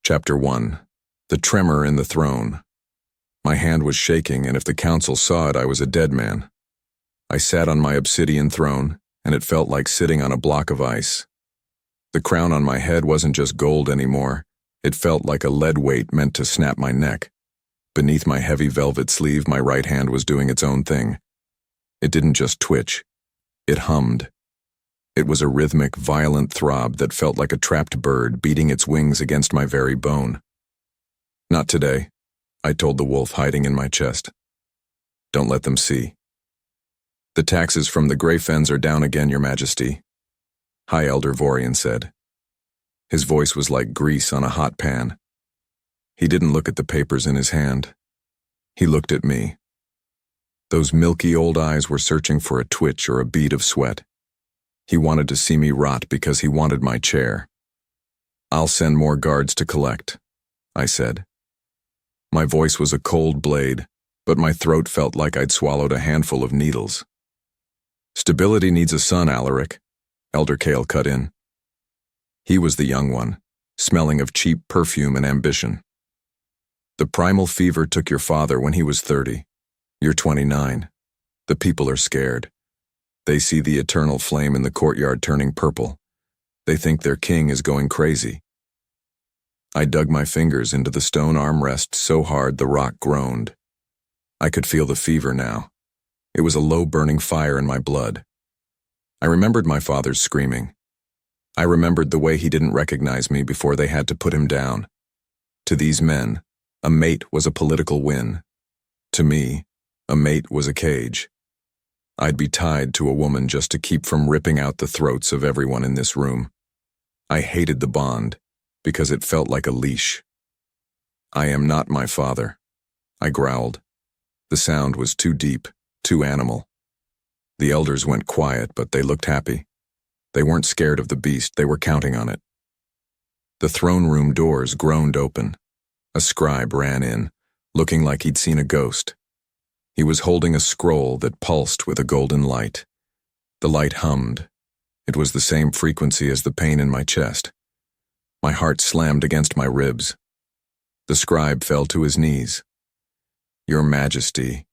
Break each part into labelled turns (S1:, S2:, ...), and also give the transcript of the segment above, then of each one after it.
S1: Chapter 1. The Tremor in the Throne. My hand was shaking, and if the council saw it, I was a dead man. I sat on my obsidian throne, and it felt like sitting on a block of ice. The crown on my head wasn't just gold anymore. It felt like a lead weight meant to snap my neck. Beneath my heavy velvet sleeve, my right hand was doing its own thing. It didn't just twitch. It hummed. It was a rhythmic, violent throb that felt like a trapped bird beating its wings against my very bone. "Not today," I told the wolf hiding in my chest. "Don't let them see." "The taxes from the Grey Fens are down again, Your Majesty," High Elder Vorian said. His voice was like grease on a hot pan. He didn't look at the papers in his hand. He looked at me. Those milky old eyes were searching for a twitch or a bead of sweat. He wanted to see me rot because he wanted my chair. "I'll send more guards to collect," I said. My voice was a cold blade, but my throat felt like I'd swallowed a handful of needles. "Stability needs a son, Alaric," Elder Kale cut in. He was the young one, smelling of cheap perfume and ambition. "The primal fever took your father when he was 30. You're 29. The people are scared. They see the eternal flame in the courtyard turning purple. They think their king is going crazy." I dug my fingers into the stone armrest so hard the rock groaned. I could feel the fever now. It was a low burning fire in my blood. I remembered my father's screaming. I remembered the way he didn't recognize me before they had to put him down. To these men, a mate was a political win. To me, a mate was a cage. I'd be tied to a woman just to keep from ripping out the throats of everyone in this room. I hated the bond, because it felt like a leash. "I am not my father," I growled. The sound was too deep, too animal. The elders went quiet, but they looked happy. They weren't scared of the beast, they were counting on it. The throne room doors groaned open. A scribe ran in, looking like he'd seen a ghost. He was holding a scroll that pulsed with a golden light. The light hummed. It was the same frequency as the pain in my chest. My heart slammed against my ribs. The scribe fell to his knees. "Your Majesty,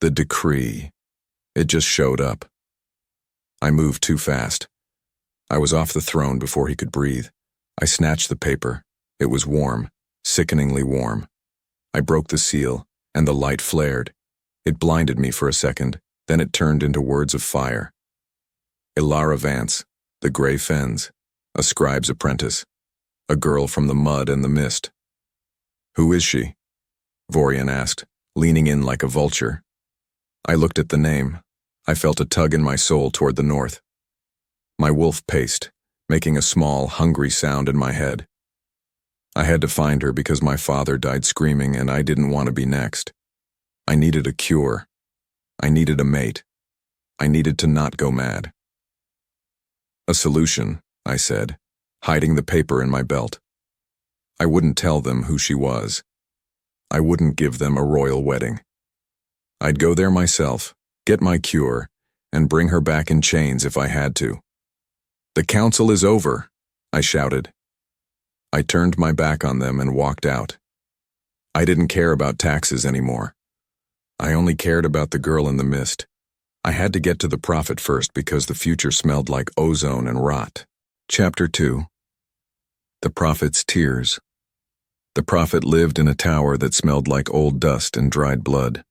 S1: the decree." It just showed up. I moved too fast. I was off the throne before he could breathe. I snatched the paper. It was warm, sickeningly warm. I broke the seal, and the light flared. It blinded me for a second, then it turned into words of fire. "Elara Vance, the Grey Fens, a scribe's apprentice, a girl from the mud and the mist." "Who is she?" Vorian asked, leaning in like a vulture. I looked at the name. I felt a tug in my soul toward the north. My wolf paced, making a small, hungry sound in my head. I had to find her because my father died screaming and I didn't want to be next. I needed a cure. I needed a mate. I needed to not go mad. "A solution," I said, hiding the paper in my belt. I wouldn't tell them who she was. I wouldn't give them a royal wedding. I'd go there myself, get my cure, and bring her back in chains if I had to. "The council is over," I shouted. I turned my back on them and walked out. I didn't care about taxes anymore. I only cared about the girl in the mist. I had to get to the prophet first because the future smelled like ozone and rot. Chapter 2. The prophet's tears. The prophet lived in a tower that smelled like old dust and dried blood.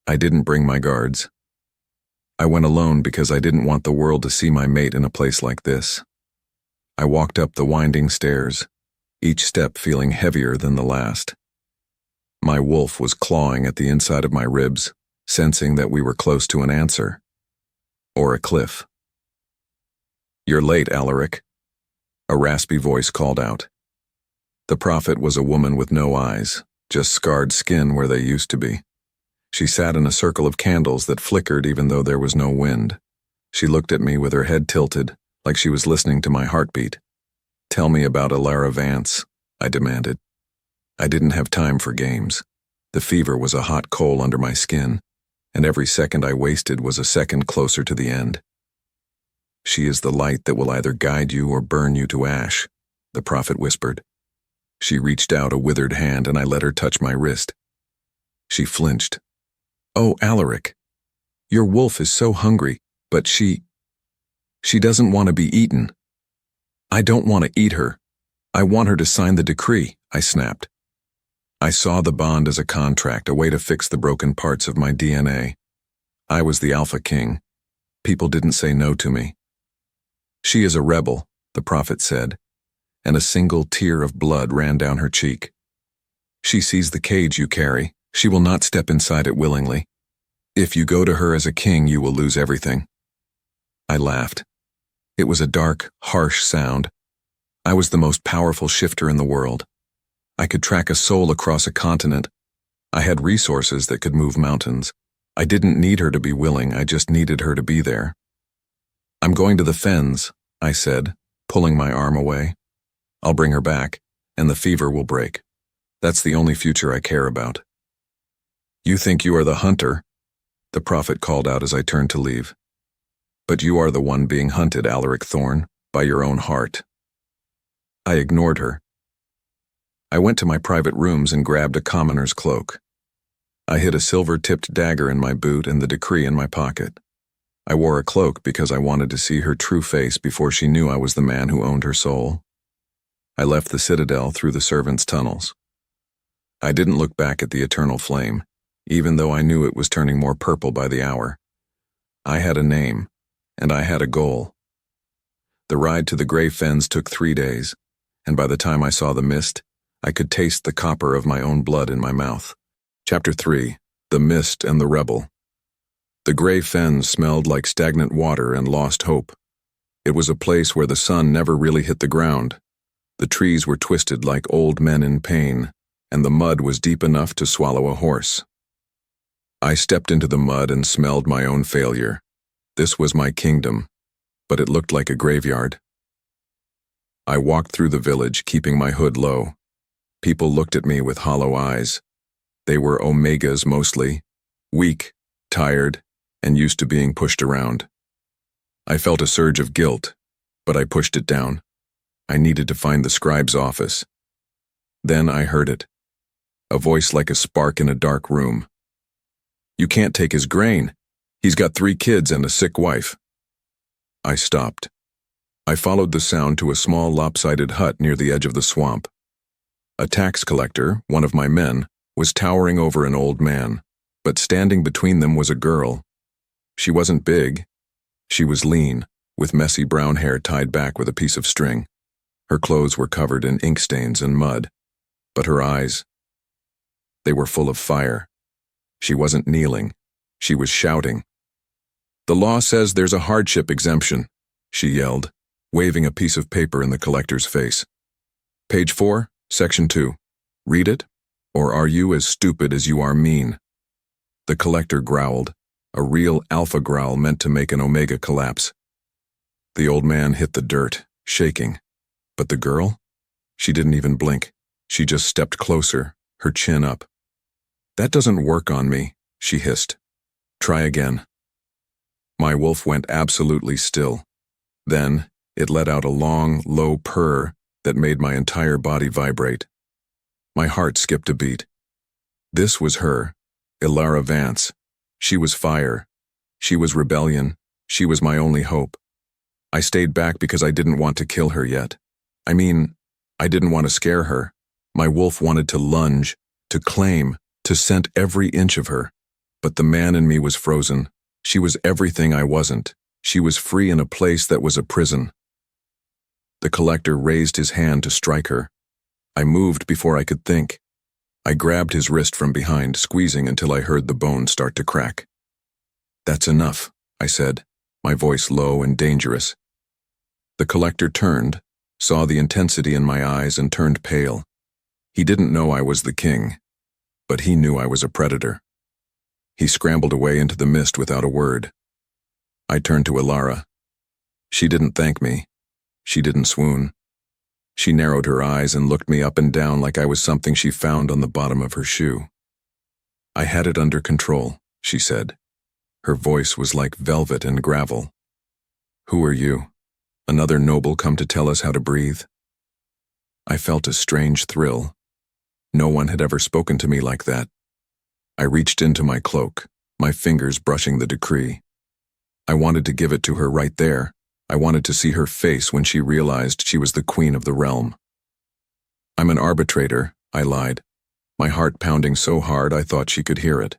S1: I didn't bring my guards. I went alone because I didn't want the world to see my mate in a place like this. I walked up the winding stairs, each step feeling heavier than the last. My wolf was clawing at the inside of my ribs, sensing that we were close to an answer. Or a cliff. "You're late, Alaric," a raspy voice called out. The prophet was a woman with no eyes, just scarred skin where they used to be. She sat in a circle of candles that flickered even though there was no wind. She looked at me with her head tilted, like she was listening to my heartbeat. "Tell me about Elara Vance," I demanded. I didn't have time for games. The fever was a hot coal under my skin, and every second I wasted was a second closer to the end. "She is the light that will either guide you or burn you to ash," the prophet whispered. She reached out a withered hand and I let her touch my wrist. She flinched. "Oh, Alaric, your wolf is so hungry, but she doesn't want to be eaten." "I don't want to eat her. I want her to sign the decree," I snapped. I saw the bond as a contract, a way to fix the broken parts of my DNA. I was the Alpha King. People didn't say no to me. "She is a rebel," the prophet said, and a single tear of blood ran down her cheek. "She sees the cage you carry. She will not step inside it willingly. If you go to her as a king, you will lose everything." I laughed. It was a dark, harsh sound. I was the most powerful shifter in the world. I could track a soul across a continent. I had resources that could move mountains. I didn't need her to be willing, I just needed her to be there. "I'm going to the fens," I said, pulling my arm away. "I'll bring her back, and the fever will break. That's the only future I care about." "You think you are the hunter?" the prophet called out as I turned to leave. "But you are the one being hunted, Alaric Thorne, by your own heart." I ignored her. I went to my private rooms and grabbed a commoner's cloak. I hid a silver-tipped dagger in my boot and the decree in my pocket. I wore a cloak because I wanted to see her true face before she knew I was the man who owned her soul. I left the Citadel through the servants' tunnels. I didn't look back at the eternal flame, even though I knew it was turning more purple by the hour. I had a name, and I had a goal. The ride to the Grey Fens took 3 days, and by the time I saw the mist, I could taste the copper of my own blood in my mouth. Chapter 3: The Mist and the Rebel. The Grey Fens smelled like stagnant water and lost hope. It was a place where the sun never really hit the ground. The trees were twisted like old men in pain, and the mud was deep enough to swallow a horse. I stepped into the mud and smelled my own failure. This was my kingdom, but it looked like a graveyard. I walked through the village, keeping my hood low. People looked at me with hollow eyes. They were Omegas mostly, weak, tired, and used to being pushed around. I felt a surge of guilt, but I pushed it down. I needed to find the scribe's office. Then I heard it. A voice like a spark in a dark room. "You can't take his grain. He's got 3 kids and a sick wife." I stopped. I followed the sound to a small lopsided hut near the edge of the swamp. A tax collector, one of my men, was towering over an old man, but standing between them was a girl. She wasn't big. She was lean, with messy brown hair tied back with a piece of string. Her clothes were covered in ink stains and mud, but her eyes, they were full of fire. She wasn't kneeling. She was shouting. "The law says there's a hardship exemption," she yelled, waving a piece of paper in the collector's face. "Page 4, Section 2. Read it, or are you as stupid as you are mean?" The collector growled, a real alpha growl meant to make an Omega collapse. The old man hit the dirt, shaking. But the girl? She didn't even blink. She just stepped closer, her chin up. "That doesn't work on me," she hissed. "Try again." My wolf went absolutely still. Then, it let out a long, low purr that made my entire body vibrate. My heart skipped a beat. This was her, Elara Vance. She was fire. She was rebellion. She was my only hope. I stayed back because I didn't want to kill her yet. I didn't want to scare her. My wolf wanted to lunge, to claim, to scent every inch of her. But the man in me was frozen. She was everything I wasn't. She was free in a place that was a prison. The collector raised his hand to strike her. I moved before I could think. I grabbed his wrist from behind, squeezing until I heard the bone start to crack. "That's enough," I said, my voice low and dangerous. The collector turned, saw the intensity in my eyes, and turned pale. He didn't know I was the king, but he knew I was a predator. He scrambled away into the mist without a word. I turned to Elara. She didn't thank me. She didn't swoon. She narrowed her eyes and looked me up and down like I was something she found on the bottom of her shoe. "I had it under control," she said. Her voice was like velvet and gravel. "Who are you? Another noble come to tell us how to breathe?" I felt a strange thrill. No one had ever spoken to me like that. I reached into my cloak, my fingers brushing the decree. I wanted to give it to her right there. I wanted to see her face when she realized she was the queen of the realm. "I'm an arbitrator," I lied, my heart pounding so hard I thought she could hear it.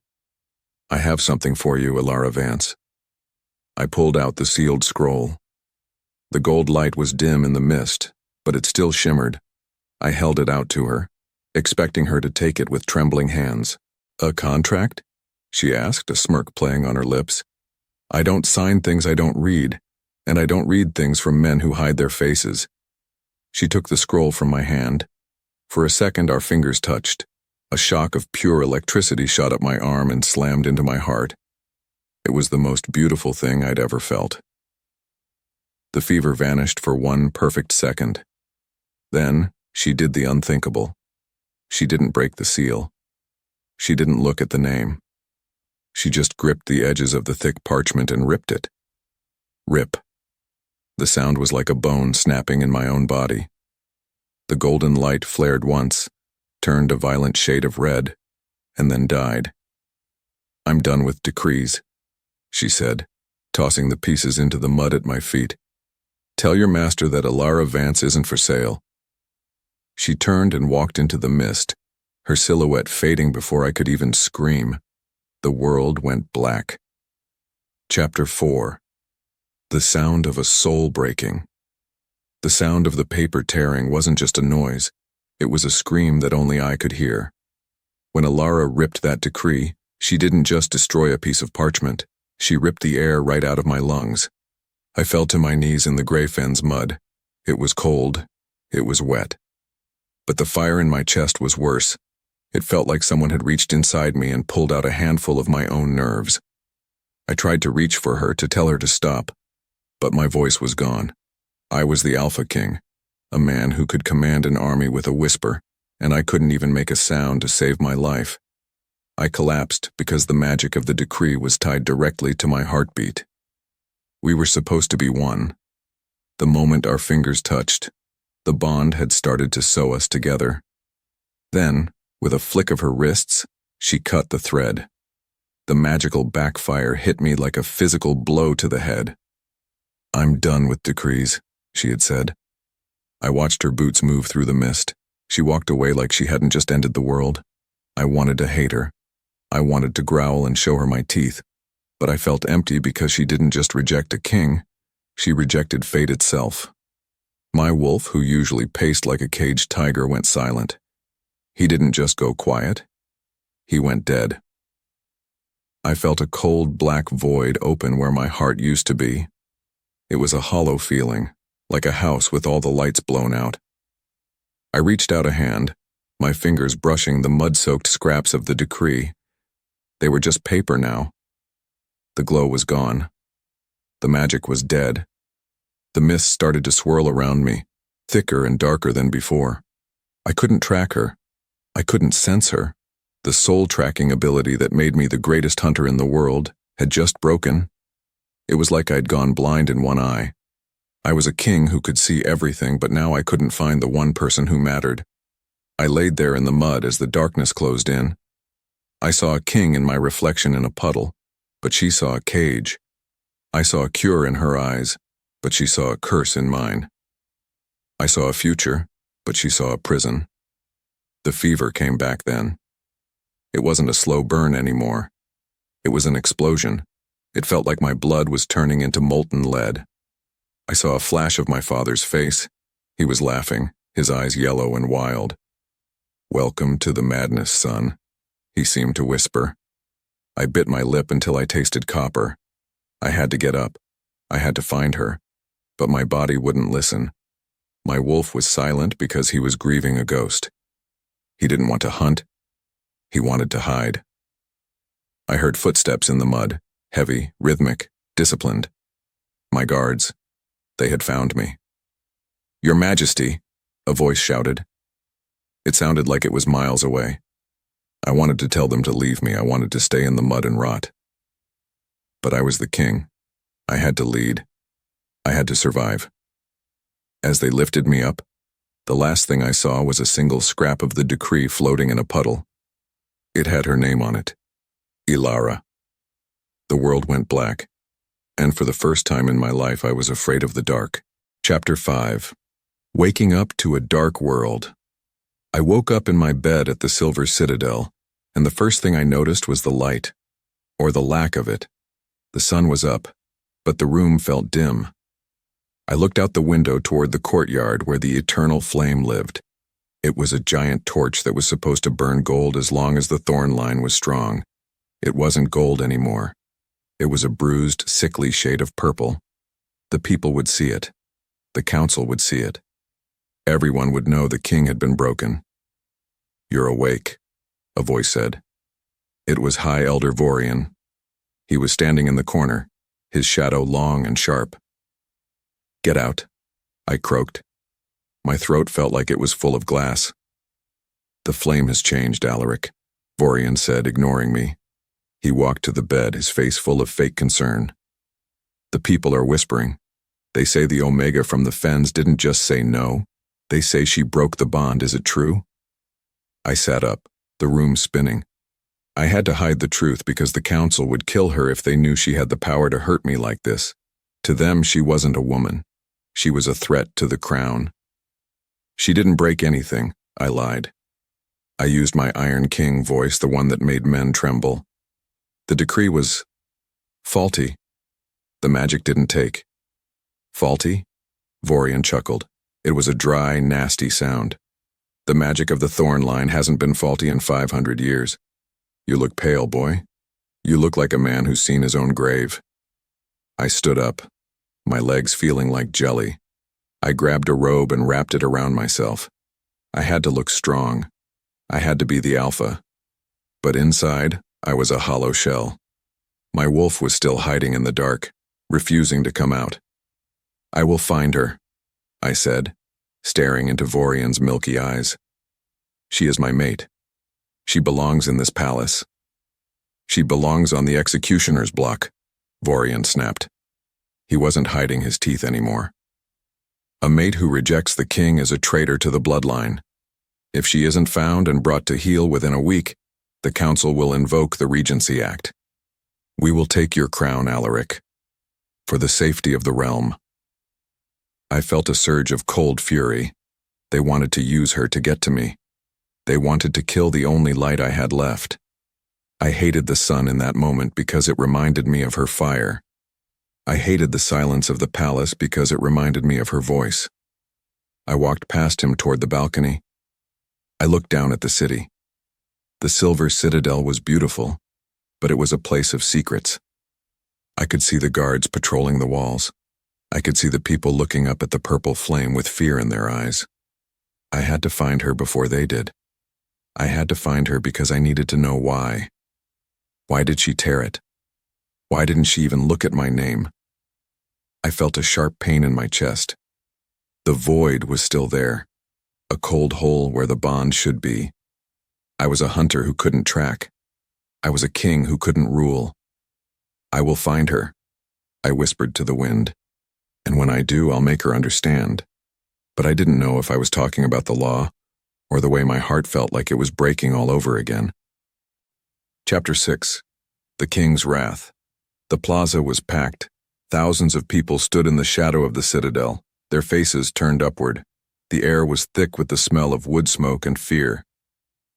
S1: "I have something for you, Elara Vance." I pulled out the sealed scroll. The gold light was dim in the mist, but it still shimmered. I held it out to her, expecting her to take it with trembling hands. "A contract?" she asked, a smirk playing on her lips. "I don't sign things I don't read, and I don't read things from men who hide their faces." She took the scroll from my hand. For a second our fingers touched. A shock of pure electricity shot up my arm and slammed into my heart. It was the most beautiful thing I'd ever felt. The fever vanished for one perfect second. Then she did the unthinkable. She didn't break the seal. She didn't look at the name. She just gripped the edges of the thick parchment and ripped it. Rip. The sound was like a bone snapping in my own body. The golden light flared once, turned a violent shade of red, and then died. "I'm done with decrees," she said, tossing the pieces into the mud at my feet. "Tell your master that Elara Vance isn't for sale." She turned and walked into the mist, her silhouette fading before I could even scream. The world went black. Chapter 4. The sound of a soul breaking. The sound of the paper tearing wasn't just a noise. It was a scream that only I could hear. When Elara ripped that decree, she didn't just destroy a piece of parchment. She ripped the air right out of my lungs. I fell to my knees in the Grey Fen's mud. It was cold. It was wet. But the fire in my chest was worse. It felt like someone had reached inside me and pulled out a handful of my own nerves. I tried to reach for her to tell her to stop, but my voice was gone. I was the Alpha King, a man who could command an army with a whisper, and I couldn't even make a sound to save my life. I collapsed because the magic of the decree was tied directly to my heartbeat. We were supposed to be one. The moment our fingers touched, the bond had started to sew us together. Then, with a flick of her wrists, she cut the thread. The magical backfire hit me like a physical blow to the head. "I'm done with decrees," she had said. I watched her boots move through the mist. She walked away like she hadn't just ended the world. I wanted to hate her. I wanted to growl and show her my teeth. But I felt empty because she didn't just reject a king. She rejected fate itself. My wolf, who usually paced like a caged tiger, went silent. He didn't just go quiet. He went dead. I felt a cold black void open where my heart used to be. It was a hollow feeling, like a house with all the lights blown out. I reached out a hand, my fingers brushing the mud-soaked scraps of the decree. They were just paper now. The glow was gone. The magic was dead. The mist started to swirl around me, thicker and darker than before. I couldn't track her. I couldn't sense her. The soul-tracking ability that made me the greatest hunter in the world had just broken. It was like I'd gone blind in one eye. I was a king who could see everything, but now I couldn't find the one person who mattered. I laid there in the mud as the darkness closed in. I saw a king in my reflection in a puddle, but she saw a cage. I saw a cure in her eyes, but she saw a curse in mine. I saw a future, but she saw a prison. The fever came back then. It wasn't a slow burn anymore. It was an explosion. It felt like my blood was turning into molten lead. I saw a flash of my father's face. He was laughing, his eyes yellow and wild. "Welcome to the madness, son," he seemed to whisper. I bit my lip until I tasted copper. I had to get up. I had to find her. But my body wouldn't listen. My wolf was silent because he was grieving a ghost. He didn't want to hunt. He wanted to hide. I heard footsteps in the mud, heavy, rhythmic, disciplined. My guards. They had found me. "Your Majesty," a voice shouted. It sounded like it was miles away. I wanted to tell them to leave me. I wanted to stay in the mud and rot. But I was the king. I had to lead. I had to survive. As they lifted me up, The last thing I saw was a single scrap of the decree floating in a puddle. It had her name on it. Elara. The world went black, and for the first time in my life I was afraid of the dark. Chapter 5. Waking up to a dark world. I woke up in my bed at the Silver Citadel, and the first thing I noticed was the light, or the lack of it. The sun was up, but the room felt dim. I looked out the window toward the courtyard where the eternal flame lived. It was a giant torch that was supposed to burn gold as long as the thorn line was strong. It wasn't gold anymore. It was a bruised, sickly shade of purple. The people would see it. The council would see it. Everyone would know the king had been broken. "You're awake," a voice said. It was High Elder Vorian. He was standing in the corner, his shadow long and sharp. "Get out," I croaked. My throat felt like it was full of glass. "The flame has changed, Alaric," Vorian said, ignoring me. He walked to the bed, his face full of fake concern. "The people are whispering. They say the Omega from the Fens didn't just say no. They say she broke the bond. Is it true?" I sat up, the room spinning. I had to hide the truth because the council would kill her if they knew she had the power to hurt me like this. To them, she wasn't a woman. She was a threat to the crown. "She didn't break anything," I lied. I used my Iron King voice, the one that made men tremble. "The decree was faulty. The magic didn't take." "Faulty?" Vorian chuckled. It was a dry, nasty sound. "The magic of the thorn line hasn't been faulty in 500 years. You look pale, boy. You look like a man who's seen his own grave." I stood up, my legs feeling like jelly. I grabbed a robe and wrapped it around myself. I had to look strong. I had to be the alpha. But inside, I was a hollow shell. My wolf was still hiding in the dark, refusing to come out. "I will find her," I said, staring into Vorian's milky eyes. "She is my mate. She belongs in this palace." "She belongs on the executioner's block," Vorian snapped. He wasn't hiding his teeth anymore. "A mate who rejects the king is a traitor to the bloodline. If she isn't found and brought to heel within a week, the council will invoke the Regency Act. We will take your crown, Alaric, for the safety of the realm." I felt a surge of cold fury. They wanted to use her to get to me. They wanted to kill the only light I had left. I hated the sun in that moment because it reminded me of her fire. I hated the silence of the palace because it reminded me of her voice. I walked past him toward the balcony. I looked down at the city. The Silver Citadel was beautiful, but it was a place of secrets. I could see the guards patrolling the walls. I could see the people looking up at the purple flame with fear in their eyes. I had to find her before they did. I had to find her because I needed to know why. Why did she tear it? Why didn't she even look at my name? I felt a sharp pain in my chest. The void was still there, a cold hole where the bond should be. I was a hunter who couldn't track. I was a king who couldn't rule. "I will find her," I whispered to the wind. "And when I do, I'll make her understand." But I didn't know if I was talking about the law or the way my heart felt like it was breaking all over again. Chapter 6. The King's Wrath. The plaza was packed. Thousands of people stood in the shadow of the citadel, their faces turned upward. The air was thick with the smell of wood smoke and fear.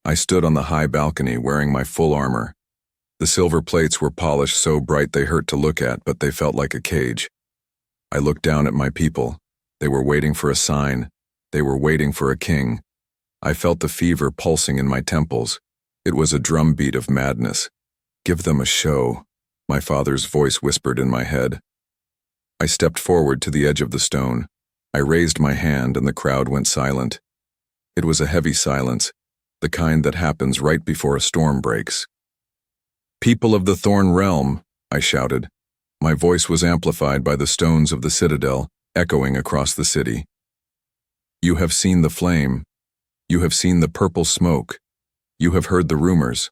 S1: I stood on the high balcony wearing my full armor. The silver plates were polished so bright they hurt to look at, but they felt like a cage. I looked down at my people. They were waiting for a sign. They were waiting for a king. I felt the fever pulsing in my temples. It was a drumbeat of madness. "Give them a show," my father's voice whispered in my head. I stepped forward to the edge of the stone. I raised my hand and the crowd went silent. It was a heavy silence, the kind that happens right before a storm breaks. "People of the Thorn Realm," I shouted. My voice was amplified by the stones of the citadel, echoing across the city. "You have seen the flame. You have seen the purple smoke. You have heard the rumors."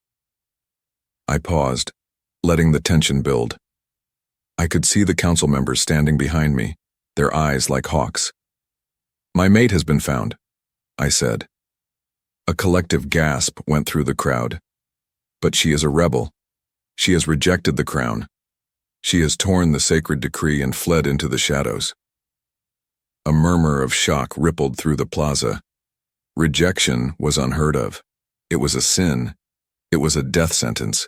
S1: I paused, letting the tension build. I could see the council members standing behind me, their eyes like hawks. "My mate has been found," I said. A collective gasp went through the crowd. But she is a rebel. She has rejected the crown. She has torn the sacred decree and fled into the shadows. A murmur of shock rippled through the plaza. Rejection was unheard of. It was a sin. It was a death sentence.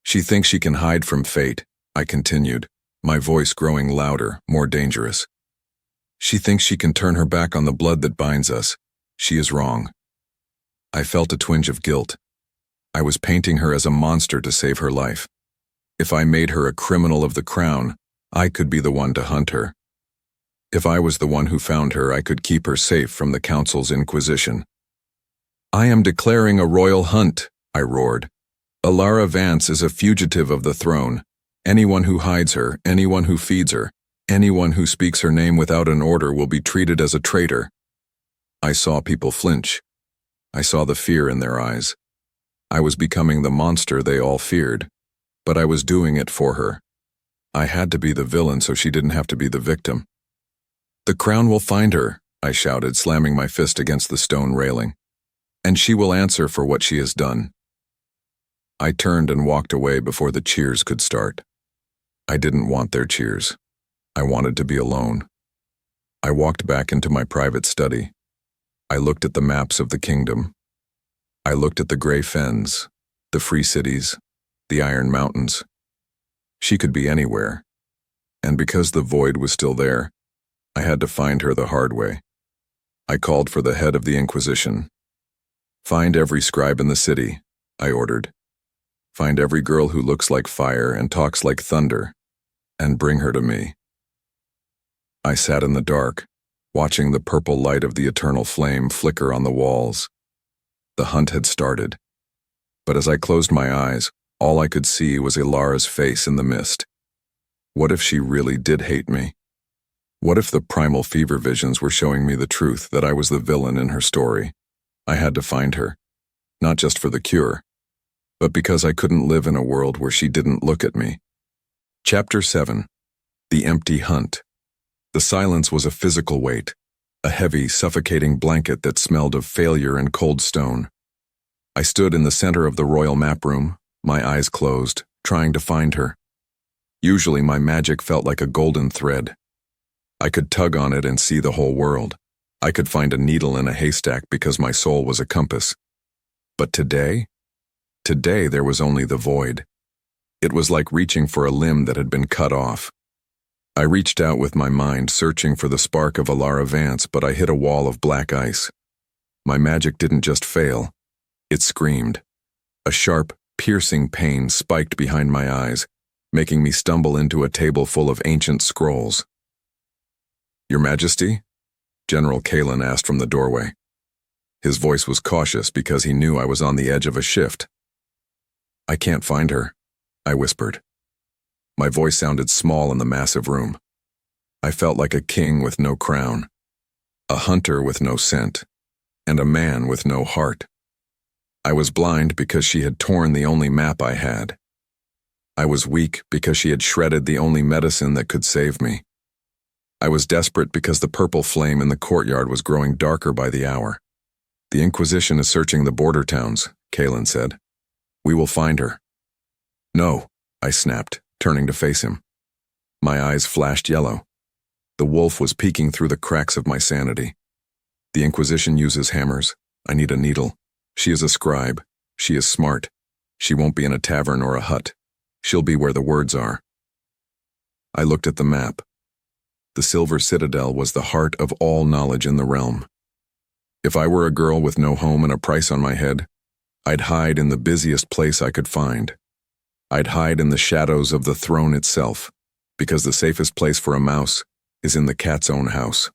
S1: She thinks she can hide from fate, I continued, my voice growing louder, more dangerous. She thinks she can turn her back on the blood that binds us. She is wrong. I felt a twinge of guilt. I was painting her as a monster to save her life. If I made her a criminal of the crown, I could be the one to hunt her. If I was the one who found her, I could keep her safe from the council's inquisition. I am declaring a royal hunt, I roared. Elara Vance is a fugitive of the throne. Anyone who hides her, anyone who feeds her, anyone who speaks her name without an order will be treated as a traitor. I saw people flinch. I saw the fear in their eyes. I was becoming the monster they all feared, but I was doing it for her. I had to be the villain so she didn't have to be the victim. The crown will find her, I shouted, slamming my fist against the stone railing. And she will answer for what she has done. I turned and walked away before the cheers could start. I didn't want their cheers. I wanted to be alone. I walked back into my private study. I looked at the maps of the kingdom. I looked at the gray fens, the free cities, the iron mountains. She could be anywhere. And because the void was still there, I had to find her the hard way. I called for the head of the Inquisition. Find every scribe in the city, I ordered. Find every girl who looks like fire and talks like thunder, and bring her to me. I sat in the dark, watching the purple light of the eternal flame flicker on the walls. The hunt had started. But as I closed my eyes, all I could see was Elara's face in the mist. What if she really did hate me? What if the primal fever visions were showing me the truth that I was the villain in her story? I had to find her, not just for the cure, but because I couldn't live in a world where she didn't look at me. Chapter 7. The Empty Hunt. The silence was a physical weight, a heavy, suffocating blanket that smelled of failure and cold stone. I stood in the center of the royal map room, my eyes closed, trying to find her. Usually my magic felt like a golden thread. I could tug on it and see the whole world. I could find a needle in a haystack because my soul was a compass. But today there was only the void. It was like reaching for a limb that had been cut off. I reached out with my mind, searching for the spark of Elara Vance, but I hit a wall of black ice. My magic didn't just fail. It screamed. A sharp, piercing pain spiked behind my eyes, making me stumble into a table full of ancient scrolls. Your Majesty? General Kalen asked from the doorway. His voice was cautious because he knew I was on the edge of a shift. I can't find her, I whispered. My voice sounded small in the massive room. I felt like a king with no crown, a hunter with no scent, and a man with no heart. I was blind because she had torn the only map I had. I was weak because she had shredded the only medicine that could save me. I was desperate because the purple flame in the courtyard was growing darker by the hour. The Inquisition is searching the border towns, Kalen said. We will find her. No, I snapped, turning to face him. My eyes flashed yellow. The wolf was peeking through the cracks of my sanity. The Inquisition uses hammers. I need a needle. She is a scribe. She is smart. She won't be in a tavern or a hut. She'll be where the words are. I looked at the map. The Silver Citadel was the heart of all knowledge in the realm. If I were a girl with no home and a price on my head, I'd hide in the busiest place I could find. I'd hide in the shadows of the throne itself, because the safest place for a mouse is in the cat's own house.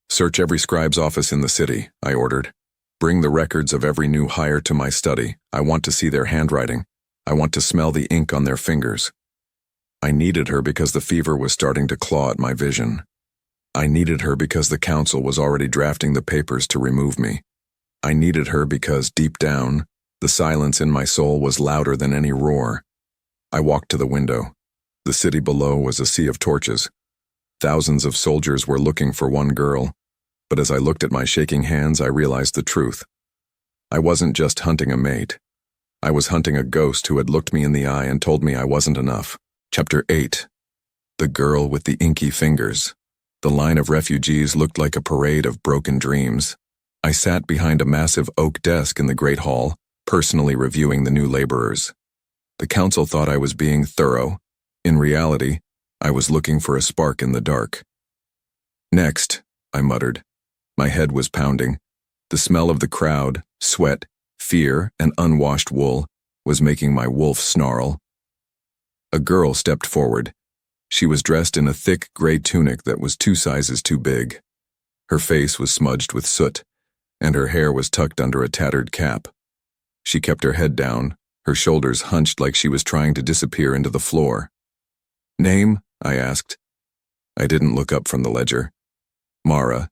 S1: Search every scribe's office in the city, I ordered. Bring the records of every new hire to my study. I want to see their handwriting. I want to smell the ink on their fingers. I needed her because the fever was starting to claw at my vision. I needed her because the council was already drafting the papers to remove me. I needed her because, deep down, the silence in my soul was louder than any roar. I walked to the window. The city below was a sea of torches. Thousands of soldiers were looking for one girl, but as I looked at my shaking hands, I realized the truth. I wasn't just hunting a mate. I was hunting a ghost who had looked me in the eye and told me I wasn't enough. Chapter 8. The Girl with the Inky Fingers. The line of refugees looked like a parade of broken dreams. I sat behind a massive oak desk in the Great Hall, personally reviewing the new laborers. The council thought I was being thorough. In reality, I was looking for a spark in the dark. "Next," I muttered. My head was pounding. The smell of the crowd, sweat, fear, and unwashed wool was making my wolf snarl. A girl stepped forward. She was dressed in a thick gray tunic that was 2 sizes too big. Her face was smudged with soot, and her hair was tucked under a tattered cap. She kept her head down, her shoulders hunched like she was trying to disappear into the floor. "Name?" I asked. I didn't look up from the ledger. "Mara."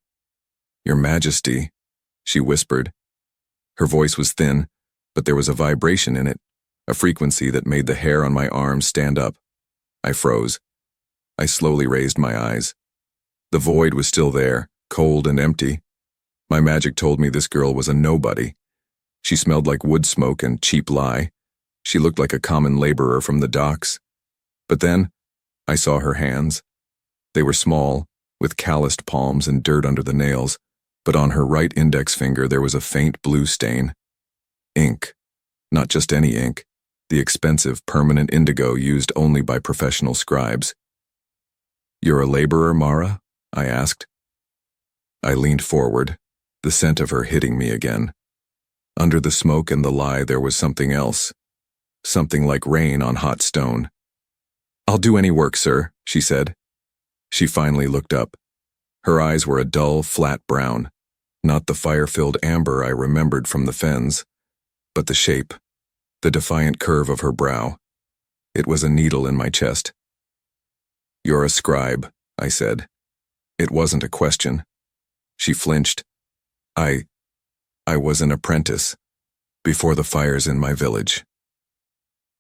S1: "Your Majesty," she whispered. Her voice was thin, but there was a vibration in it, a frequency that made the hair on my arms stand up. I froze. I slowly raised my eyes. The void was still there, cold and empty. My magic told me this girl was a nobody. She smelled like wood smoke and cheap lye. She looked like a common laborer from the docks. But then, I saw her hands. They were small, with calloused palms and dirt under the nails, but on her right index finger there was a faint blue stain. Ink. Not just any ink. The expensive, permanent indigo used only by professional scribes. "You're a laborer, Mara?" I asked. I leaned forward, the scent of her hitting me again. Under the smoke and the lye there was something else. Something like rain on hot stone. "I'll do any work, sir," she said. She finally looked up. Her eyes were a dull, flat brown. Not the fire-filled amber I remembered from the fens, but the shape, the defiant curve of her brow. It was a needle in my chest. "You're a scribe," I said. It wasn't a question. She flinched. I was an apprentice, before the fires in my village."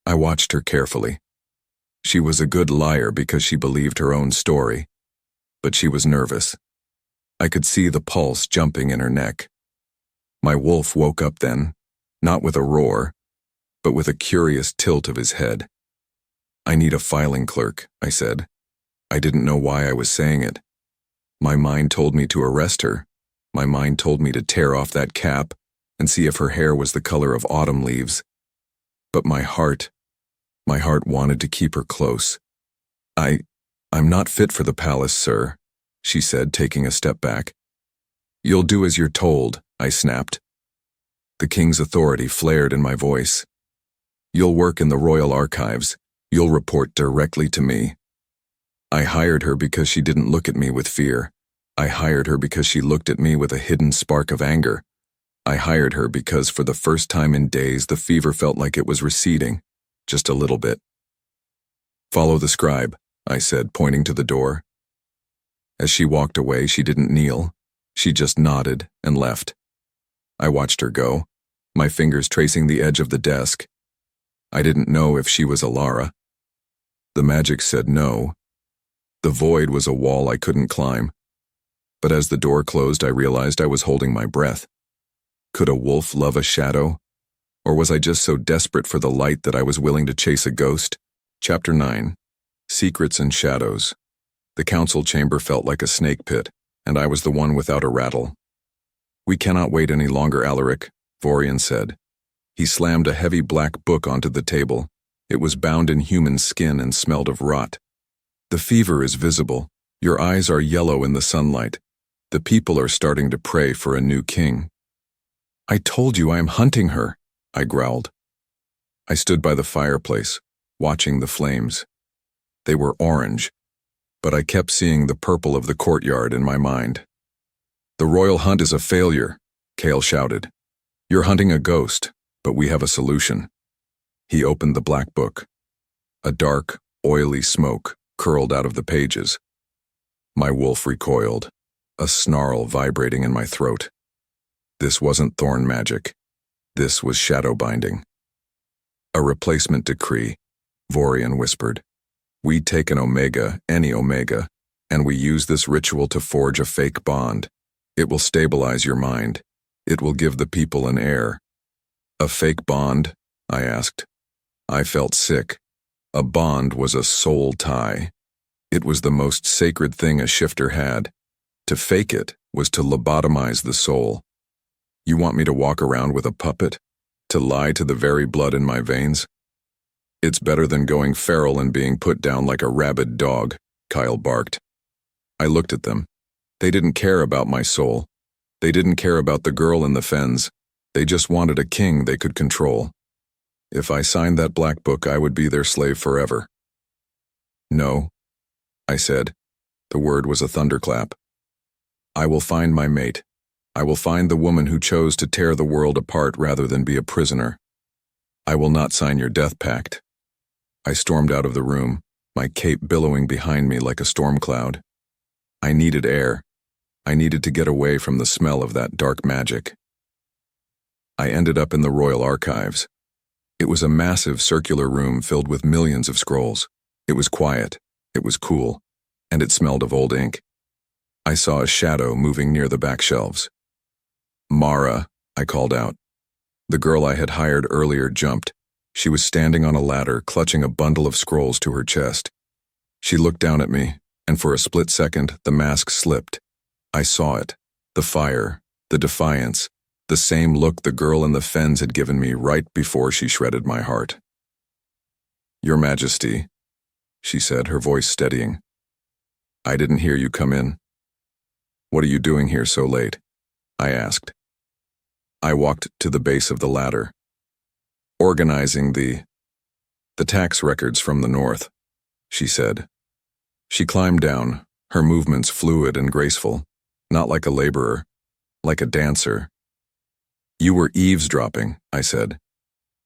S1: I watched her carefully. She was a good liar because she believed her own story, but she was nervous. I could see the pulse jumping in her neck. My wolf woke up then, not with a roar, but with a curious tilt of his head. "I need a filing clerk," I said. I didn't know why I was saying it. My mind told me to arrest her. My mind told me to tear off that cap and see if her hair was the color of autumn leaves. But my heart wanted to keep her close. I'm not fit for the palace, sir," she said, taking a step back. "You'll do as you're told," I snapped. The king's authority flared in my voice. "You'll work in the royal archives. You'll report directly to me." I hired her because she didn't look at me with fear. I hired her because she looked at me with a hidden spark of anger. I hired her because for the first time in days the fever felt like it was receding, just a little bit. "Follow the scribe," I said, pointing to the door. As she walked away, she didn't kneel. She just nodded and left. I watched her go, my fingers tracing the edge of the desk. I didn't know if she was Elara. The magic said no. The void was a wall I couldn't climb. But as the door closed, I realized I was holding my breath. Could a wolf love a shadow? Or was I just so desperate for the light that I was willing to chase a ghost? Chapter 9. Secrets and Shadows. The council chamber felt like a snake pit, and I was the one without a rattle. "We cannot wait any longer, Alaric," Vorian said. He slammed a heavy black book onto the table. It was bound in human skin and smelled of rot. "The fever is visible. Your eyes are yellow in the sunlight. The people are starting to pray for a new king." "I told you I am hunting her," I growled. I stood by the fireplace, watching the flames. They were orange, but I kept seeing the purple of the courtyard in my mind. "The royal hunt is a failure," Kale shouted. "You're hunting a ghost, but we have a solution." He opened the black book. A dark, oily smoke curled out of the pages. My wolf recoiled, a snarl vibrating in my throat. This wasn't Thorne magic. This was shadow binding. "A replacement decree," Vorian whispered. "We take an omega, any omega, and we use this ritual to forge a fake bond. It will stabilize your mind. It will give the people an heir. A fake bond? I asked. I felt sick. A bond was a soul tie. It was the most sacred thing a shifter had. To fake it was to lobotomize the soul. You want me to walk around with a puppet? To lie to the very blood in my veins? It's better than going feral and being put down like a rabid dog, Kyle barked. I looked at them. They didn't care about my soul. They didn't care about the girl in the fens. They just wanted a king they could control. If I signed that black book, I would be their slave forever. No, I said. The word was a thunderclap. I will find my mate. I will find the woman who chose to tear the world apart rather than be a prisoner. I will not sign your death pact. I stormed out of the room, my cape billowing behind me like a storm cloud. I needed air. I needed to get away from the smell of that dark magic. I ended up in the Royal Archives. It was a massive circular room filled with millions of scrolls. It was quiet, it was cool, and it smelled of old ink. I saw a shadow moving near the back shelves. Mara, I called out. The girl I had hired earlier jumped. She was standing on a ladder, clutching a bundle of scrolls to her chest. She looked down at me, and for a split second, the mask slipped. I saw it. The fire, the defiance, the same look the girl in the fens had given me right before she shredded my heart. Your Majesty, she said, her voice steadying. I didn't hear you come in. What are you doing here so late? I asked. I walked to the base of the ladder. Organizing the tax records from the north, she said. She climbed down, her movements fluid and graceful, not like a laborer, like a dancer. You were eavesdropping, I said.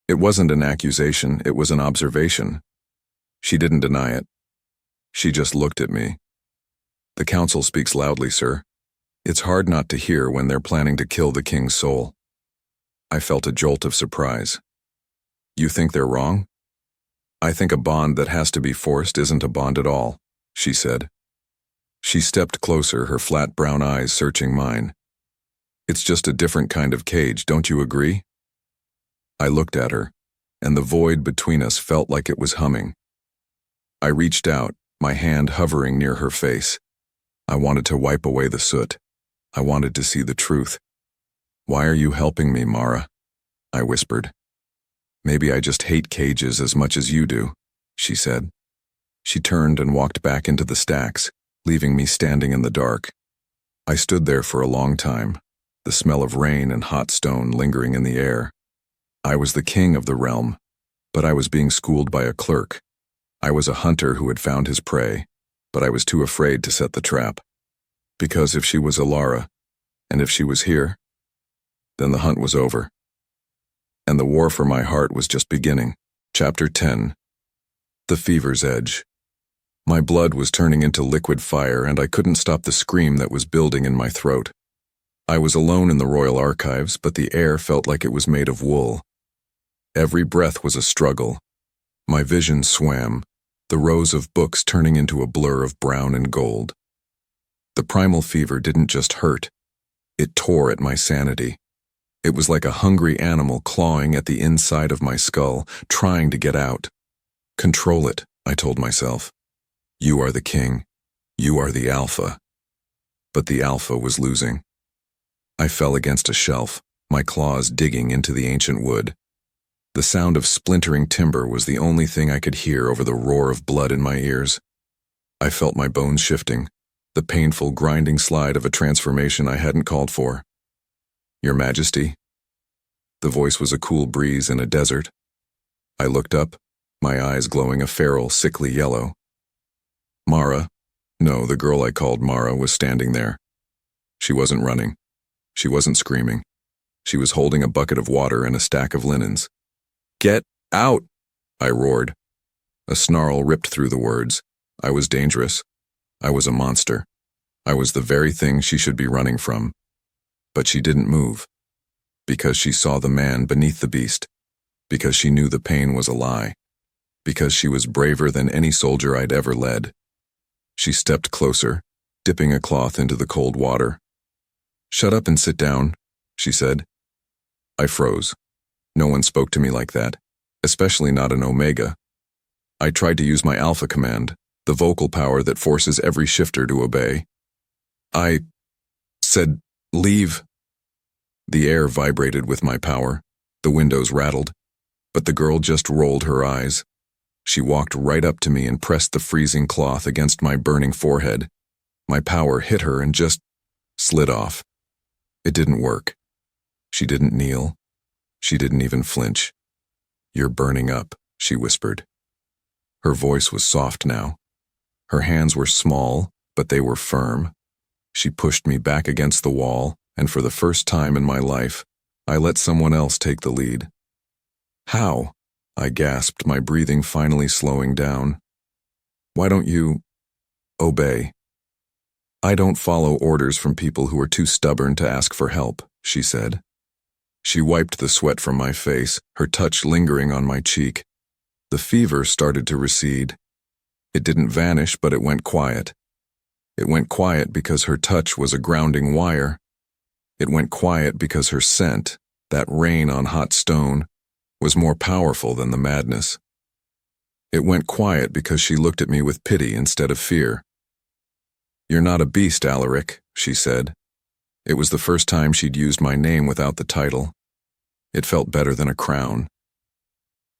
S1: It wasn't an accusation, it was an observation. She didn't deny it. She just looked at me. The council speaks loudly, sir. It's hard not to hear when they're planning to kill the king's soul. I felt a jolt of surprise. You think they're wrong? I think a bond that has to be forced isn't a bond at all, she said. She stepped closer, her flat brown eyes searching mine. It's just a different kind of cage, don't you agree? I looked at her, and the void between us felt like it was humming. I reached out, my hand hovering near her face. I wanted to wipe away the soot. I wanted to see the truth. Why are you helping me, Mara? I whispered. Maybe I just hate cages as much as you do, she said. She turned and walked back into the stacks, leaving me standing in the dark. I stood there for a long time, the smell of rain and hot stone lingering in the air. I was the king of the realm, but I was being schooled by a clerk. I was a hunter who had found his prey, but I was too afraid to set the trap. Because if she was Elara, and if she was here, then the hunt was over. And the war for my heart was just beginning. Chapter 10. The Fever's Edge. My blood was turning into liquid fire, and I couldn't stop the scream that was building in my throat. I was alone in the Royal Archives, but the air felt like it was made of wool. Every breath was a struggle. My vision swam, the rows of books turning into a blur of brown and gold. The primal fever didn't just hurt. It tore at my sanity. It was like a hungry animal clawing at the inside of my skull, trying to get out. Control it, I told myself. You are the king. You are the Alpha. But the Alpha was losing. I fell against a shelf, my claws digging into the ancient wood. The sound of splintering timber was the only thing I could hear over the roar of blood in my ears. I felt my bones shifting, the painful grinding slide of a transformation I hadn't called for. Your Majesty? The voice was a cool breeze in a desert. I looked up, my eyes glowing a feral, sickly yellow. Mara, no, the girl I called Mara, was standing there. She wasn't running. She wasn't screaming. She was holding a bucket of water and a stack of linens. Get out! I roared. A snarl ripped through the words. I was dangerous. I was a monster. I was the very thing she should be running from. But she didn't move. Because she saw the man beneath the beast. Because she knew the pain was a lie. Because she was braver than any soldier I'd ever led. She stepped closer, dipping a cloth into the cold water. "Shut up and sit down," she said. I froze. No one spoke to me like that, especially not an Omega. I tried to use my Alpha command, the vocal power that forces every shifter to obey. I said, "Leave." The air vibrated with my power, the windows rattled, but the girl just rolled her eyes. She walked right up to me and pressed the freezing cloth against my burning forehead. My power hit her and just slid off. It didn't work. She didn't kneel. She didn't even flinch. "You're burning up," she whispered. Her voice was soft now. Her hands were small, but they were firm. She pushed me back against the wall, and for the first time in my life, I let someone else take the lead. "How?" I gasped, my breathing finally slowing down. "Why don't you obey?" "I don't follow orders from people who are too stubborn to ask for help," she said. She wiped the sweat from my face, her touch lingering on my cheek. The fever started to recede. It didn't vanish, but it went quiet. It went quiet because her touch was a grounding wire. It went quiet because her scent, that rain on hot stone, was more powerful than the madness. It went quiet because she looked at me with pity instead of fear. "You're not a beast, Alaric," she said. It was the first time she'd used my name without the title. It felt better than a crown.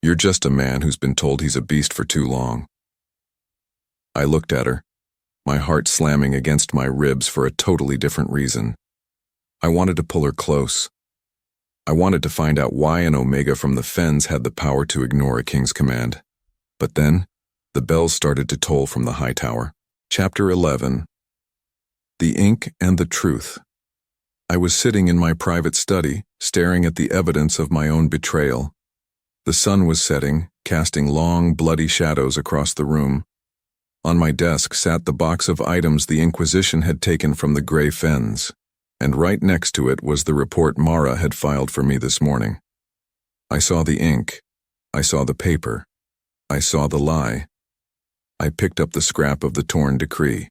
S1: "You're just a man who's been told he's a beast for too long." I looked at her, my heart slamming against my ribs for a totally different reason. I wanted to pull her close. I wanted to find out why an Omega from the Fens had the power to ignore a king's command. But then, the bells started to toll from the high tower. Chapter 11. The Ink and the Truth. I was sitting in my private study, staring at the evidence of my own betrayal. The sun was setting, casting long, bloody shadows across the room. On my desk sat the box of items the Inquisition had taken from the Grey Fens, and right next to it was the report Mara had filed for me this morning. I saw the ink. I saw the paper. I saw the lie. I picked up the scrap of the torn decree.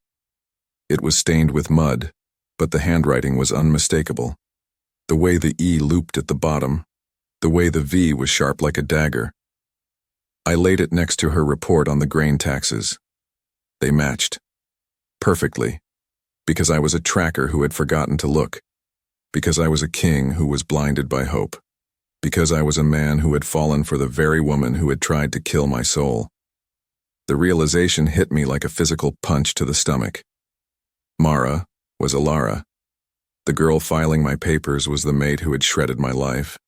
S1: It was stained with mud, but the handwriting was unmistakable. The way the E looped at the bottom, the way the V was sharp like a dagger. I laid it next to her report on the grain taxes. They matched. Perfectly. Because I was a tracker who had forgotten to look. Because I was a king who was blinded by hope. Because I was a man who had fallen for the very woman who had tried to kill my soul. The realization hit me like a physical punch to the stomach. Mara was Elara. The girl filing my papers was the mate who had shredded my life.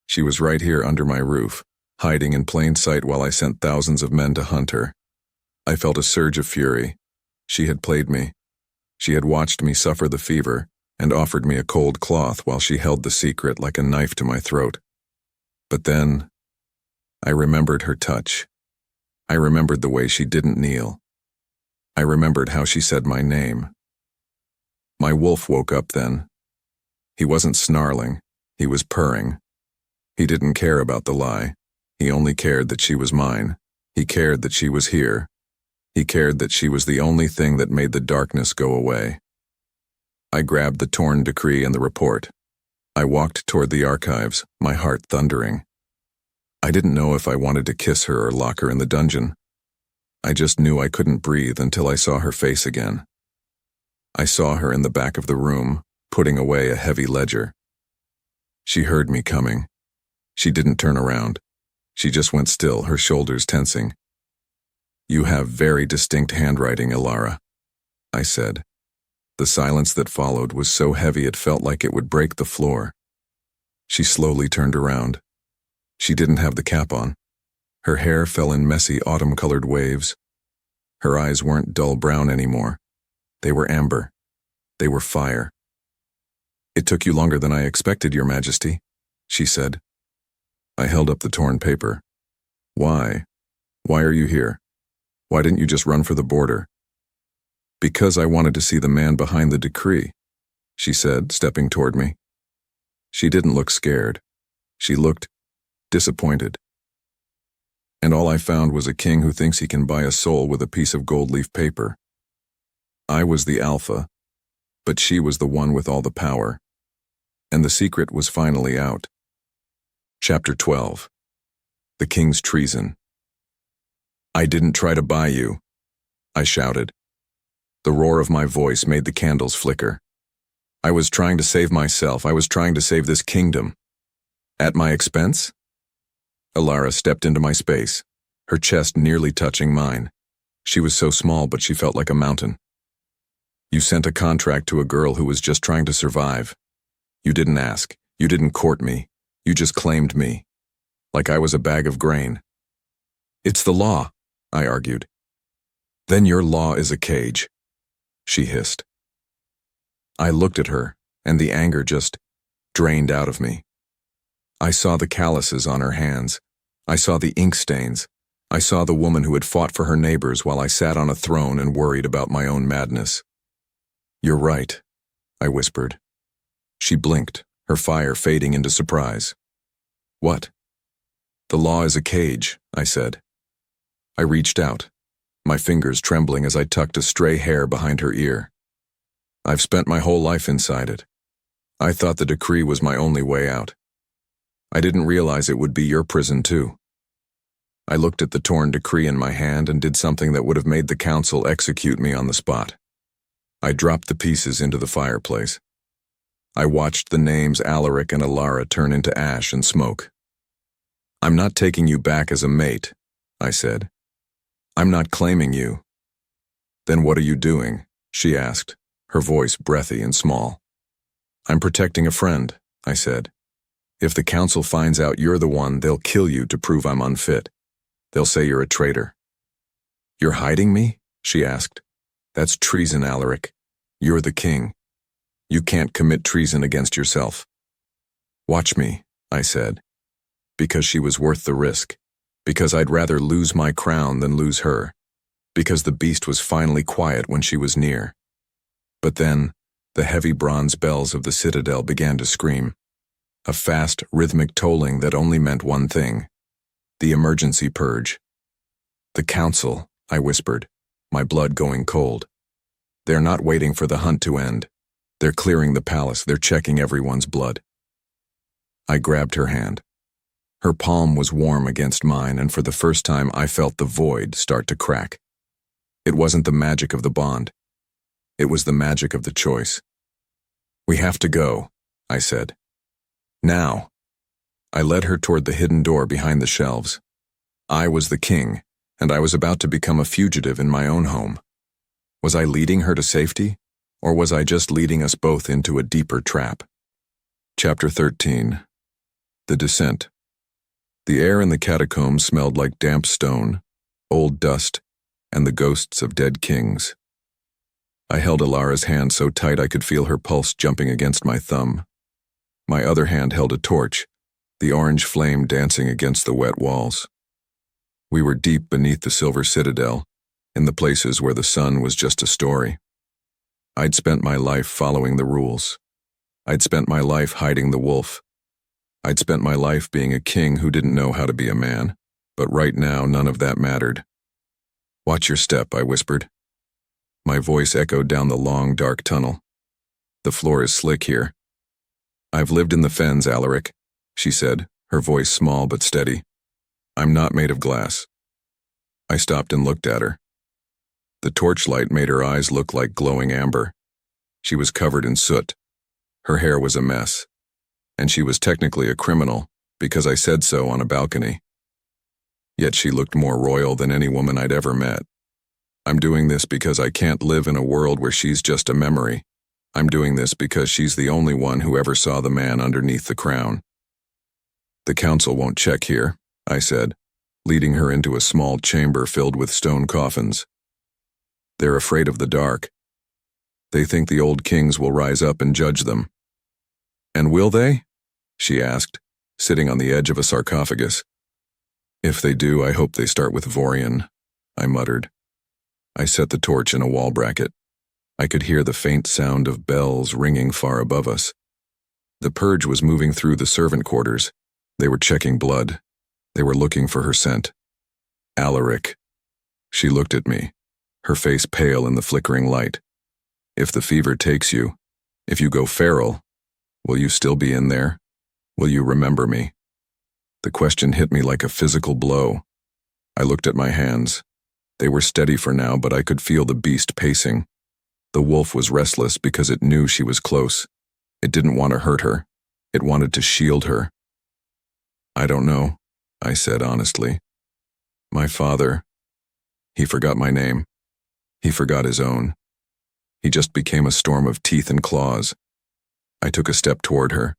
S1: She was right here under my roof, hiding in plain sight while I sent thousands of men to hunt her. I felt a surge of fury. She had played me. She had watched me suffer the fever and offered me a cold cloth while she held the secret like a knife to my throat. But then, I remembered her touch. I remembered the way she didn't kneel. I remembered how she said my name. My wolf woke up then. He wasn't snarling, he was purring. He didn't care about the lie. He only cared that she was mine. He cared that she was here. He cared that she was the only thing that made the darkness go away. I grabbed the torn decree and the report. I walked toward the archives, my heart thundering. I didn't know if I wanted to kiss her or lock her in the dungeon. I just knew I couldn't breathe until I saw her face again. I saw her in the back of the room, putting away a heavy ledger. She heard me coming. She didn't turn around. She just went still, her shoulders tensing. "You have very distinct handwriting, Elara," I said. The silence that followed was so heavy it felt like it would break the floor. She slowly turned around. She didn't have the cap on. Her hair fell in messy autumn-colored waves. Her eyes weren't dull brown anymore. They were amber. They were fire. "It took you longer than I expected, Your Majesty," she said. I held up the torn paper. "Why? Why are you here? Why didn't you just run for the border?" "Because I wanted to see the man behind the decree," she said, stepping toward me. She didn't look scared. She looked disappointed. And all I found was a king who thinks he can buy a soul with a piece of gold leaf paper. I was the Alpha. But she was the one with all the power. And the secret was finally out. Chapter 12. The King's Treason. "I didn't try to buy you," I shouted. The roar of my voice made the candles flicker. I was trying to save myself. I was trying to save this kingdom. At my expense? Elara stepped into my space, her chest nearly touching mine. She was so small, but she felt like a mountain. "You sent a contract to a girl who was just trying to survive. You didn't ask. You didn't court me. You just claimed me. Like I was a bag of grain." "It's the law," I argued. "Then your law is a cage," she hissed. I looked at her, and the anger just drained out of me. I saw the calluses on her hands. I saw the ink stains. I saw the woman who had fought for her neighbors while I sat on a throne and worried about my own madness. "You're right," I whispered. She blinked, her fire fading into surprise. "What?" "The law is a cage," I said. I reached out, my fingers trembling as I tucked a stray hair behind her ear. "I've spent my whole life inside it. I thought the decree was my only way out. I didn't realize it would be your prison too." I looked at the torn decree in my hand and did something that would have made the council execute me on the spot. I dropped the pieces into the fireplace. I watched the names Alaric and Elara turn into ash and smoke. "I'm not taking you back as a mate," I said. "I'm not claiming you." "Then what are you doing?" she asked, her voice breathy and small. "I'm protecting a friend," I said. "If the council finds out you're the one, they'll kill you to prove I'm unfit. They'll say you're a traitor." "You're hiding me?" she asked. "That's treason, Alaric. You're the king. You can't commit treason against yourself." "Watch me," I said, because she was worth the risk, because I'd rather lose my crown than lose her, because the beast was finally quiet when she was near. But then, the heavy bronze bells of the Citadel began to scream. A fast, rhythmic tolling that only meant one thing: the emergency purge. "The council," I whispered, my blood going cold. "They're not waiting for the hunt to end. They're clearing the palace. They're checking everyone's blood." I grabbed her hand. Her palm was warm against mine, and for the first time I felt the void start to crack. It wasn't the magic of the bond. It was the magic of the choice. "We have to go," I said. "Now." I led her toward the hidden door behind the shelves. I was the king, and I was about to become a fugitive in my own home. Was I leading her to safety, or was I just leading us both into a deeper trap? Chapter 13. The Descent. The air in the catacombs smelled like damp stone, old dust, and the ghosts of dead kings. I held Elara's hand so tight I could feel her pulse jumping against my thumb. My other hand held a torch, the orange flame dancing against the wet walls. We were deep beneath the silver citadel, in the places where the sun was just a story. I'd spent my life following the rules. I'd spent my life hiding the wolf. I'd spent my life being a king who didn't know how to be a man, but right now none of that mattered. "Watch your step," I whispered. My voice echoed down the long, dark tunnel. "The floor is slick here." "I've lived in the fens, Alaric," she said, her voice small but steady. "I'm not made of glass." I stopped and looked at her. The torchlight made her eyes look like glowing amber. She was covered in soot. Her hair was a mess. And she was technically a criminal, because I said so on a balcony. Yet she looked more royal than any woman I'd ever met. "I'm doing this because I can't live in a world where she's just a memory. I'm doing this because she's the only one who ever saw the man underneath the crown." "The council won't check here," I said, leading her into a small chamber filled with stone coffins. "They're afraid of the dark. They think the old kings will rise up and judge them." "And will they?" she asked, sitting on the edge of a sarcophagus. "If they do, I hope they start with Vorian," I muttered. I set the torch in a wall bracket. I could hear the faint sound of bells ringing far above us. The purge was moving through the servant quarters. They were checking blood. They were looking for her scent. "Alaric." She looked at me, her face pale in the flickering light. If the fever takes you, if you go feral, will you still be in there? Will you remember me? The question hit me like a physical blow. I looked at my hands. They were steady for now, but I could feel the beast pacing. The wolf was restless because it knew she was close. It didn't want to hurt her. It wanted to shield her. I don't know, I said honestly. My father, he forgot my name. He forgot his own. He just became a storm of teeth and claws. I took a step toward her,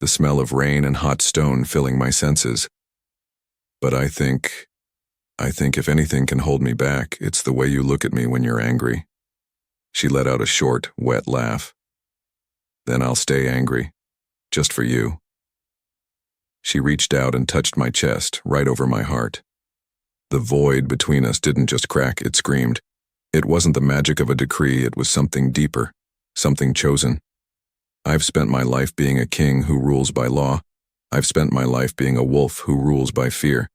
S1: the smell of rain and hot stone filling my senses. But I think if anything can hold me back, it's the way you look at me when you're angry. She let out a short, wet laugh. Then I'll stay angry, just for you. She reached out and touched my chest, right over my heart. The void between us didn't just crack, it screamed. It wasn't the magic of a decree, it was something deeper, something chosen. I've spent my life being a king who rules by law. I've spent my life being a wolf who rules by fear.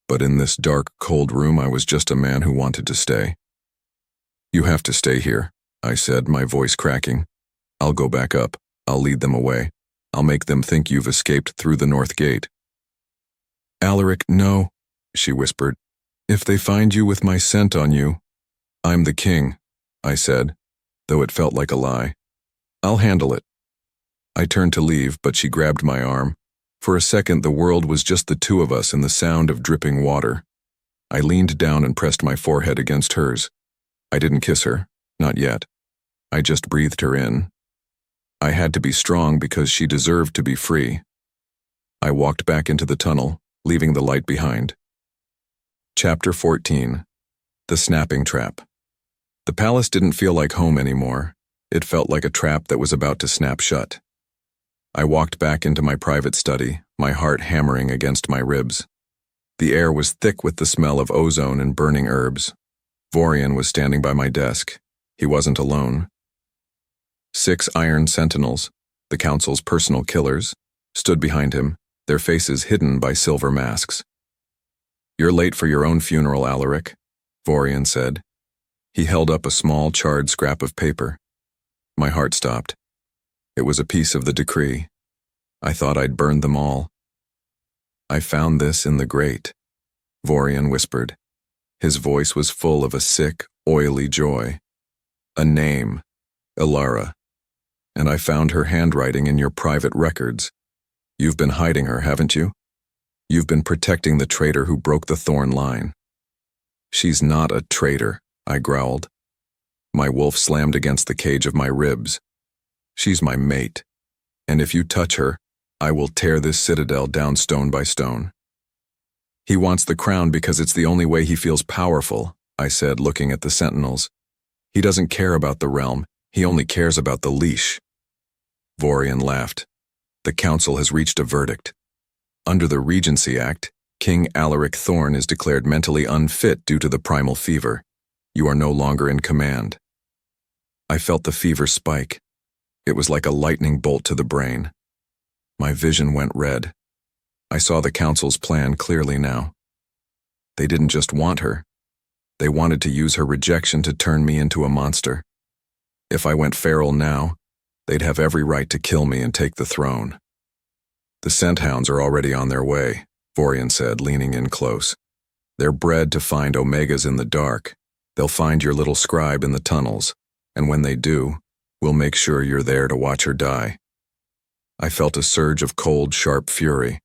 S1: But in this dark, cold room, I was just a man who wanted to stay. You have to stay here, I said, my voice cracking. I'll go back up. I'll lead them away. I'll make them think you've escaped through the north gate. Alaric, no, she whispered. If they find you with my scent on you, I'm the king, I said, though it felt like a lie. I'll handle it. I turned to leave, but she grabbed my arm. For a second, the world was just the two of us and the sound of dripping water. I leaned down and pressed my forehead against hers. I didn't kiss her, not yet. I just breathed her in. I had to be strong because she deserved to be free. I walked back into the tunnel, leaving the light behind. Chapter 14. The Snapping Trap. The palace didn't feel like home anymore. It felt like a trap that was about to snap shut. I walked back into my private study, my heart hammering against my ribs. The air was thick with the smell of ozone and burning herbs. Vorian was standing by my desk. He wasn't alone. 6 iron sentinels, the council's personal killers, stood behind him, their faces hidden by silver masks. You're late for your own funeral, Alaric, Vorian said. He held up a small, charred scrap of paper. My heart stopped. It was a piece of the decree. I thought I'd burned them all. I found this in the grate, Vorian whispered. His voice was full of a sick, oily joy. A name, Elara. And I found her handwriting in your private records. You've been hiding her, haven't you? You've been protecting the traitor who broke the Thorne line. She's not a traitor, I growled. My wolf slammed against the cage of my ribs. She's my mate, and if you touch her, I will tear this citadel down stone by stone. He wants the crown because it's the only way he feels powerful, I said, looking at the sentinels. He doesn't care about the realm, he only cares about the leash. Vorian laughed. The council has reached a verdict. Under the Regency Act, King Alaric Thorne is declared mentally unfit due to the primal fever. You are no longer in command. I felt the fever spike. It was like a lightning bolt to the brain. My vision went red. I saw the council's plan clearly now. They didn't just want her. They wanted to use her rejection to turn me into a monster. If I went feral now, they'd have every right to kill me and take the throne. The scent hounds are already on their way, Vorian said, leaning in close. They're bred to find omegas in the dark. They'll find your little scribe in the tunnels, and when they do, we'll make sure you're there to watch her die. I felt a surge of cold, sharp fury.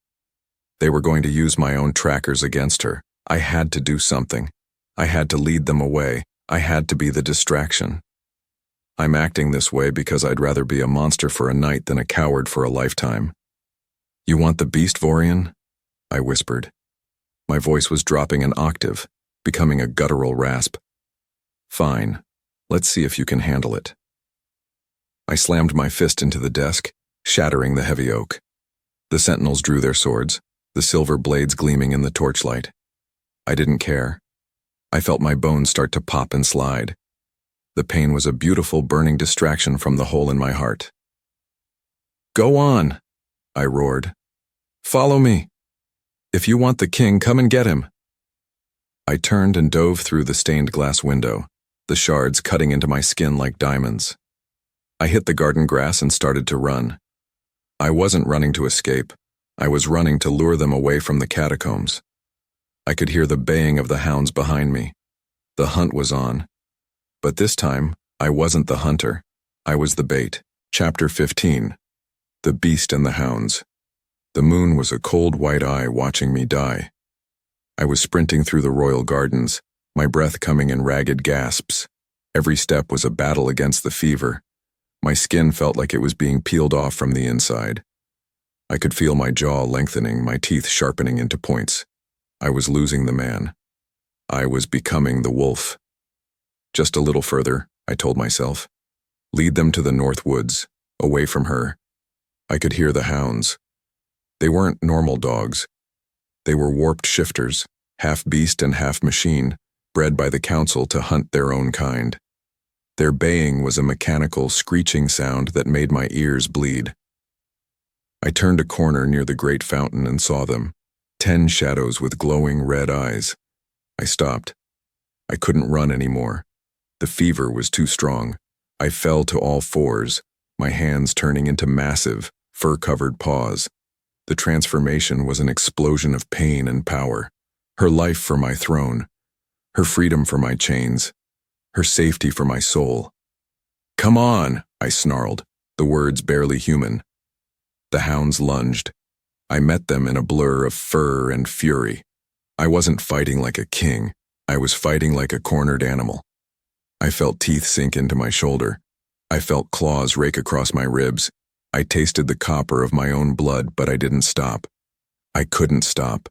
S1: They were going to use my own trackers against her. I had to do something. I had to lead them away. I had to be the distraction. I'm acting this way because I'd rather be a monster for a night than a coward for a lifetime. You want the beast, Vorian? I whispered. My voice was dropping an octave, becoming a guttural rasp. Fine. Let's see if you can handle it. I slammed my fist into the desk, shattering the heavy oak. The sentinels drew their swords, the silver blades gleaming in the torchlight. I didn't care. I felt my bones start to pop and slide. The pain was a beautiful burning distraction from the hole in my heart. Go on, I roared. Follow me. If you want the king, come and get him. I turned and dove through the stained glass window, the shards cutting into my skin like diamonds. I hit the garden grass and started to run. I wasn't running to escape. I was running to lure them away from the catacombs. I could hear the baying of the hounds behind me. The hunt was on. But this time, I wasn't the hunter. I was the bait. Chapter 15. The Beast and the Hounds. The moon was a cold white eye watching me die. I was sprinting through the royal gardens, my breath coming in ragged gasps. Every step was a battle against the fever. My skin felt like it was being peeled off from the inside. I could feel my jaw lengthening, my teeth sharpening into points. I was losing the man. I was becoming the wolf. Just a little further, I told myself. Lead them to the north woods, away from her. I could hear the hounds. They weren't normal dogs. They were warped shifters, half beast and half machine, bred by the council to hunt their own kind. Their baying was a mechanical, screeching sound that made my ears bleed. I turned a corner near the great fountain and saw them, 10 shadows with glowing red eyes. I stopped. I couldn't run anymore. The fever was too strong. I fell to all fours, my hands turning into massive, fur-covered paws. The transformation was an explosion of pain and power. Her life for my throne. Her freedom for my chains. Her safety for my soul. "Come on," I snarled, the words barely human. The hounds lunged. I met them in a blur of fur and fury. I wasn't fighting like a king. I was fighting like a cornered animal. I felt teeth sink into my shoulder. I felt claws rake across my ribs. I tasted the copper of my own blood, but I didn't stop. I couldn't stop,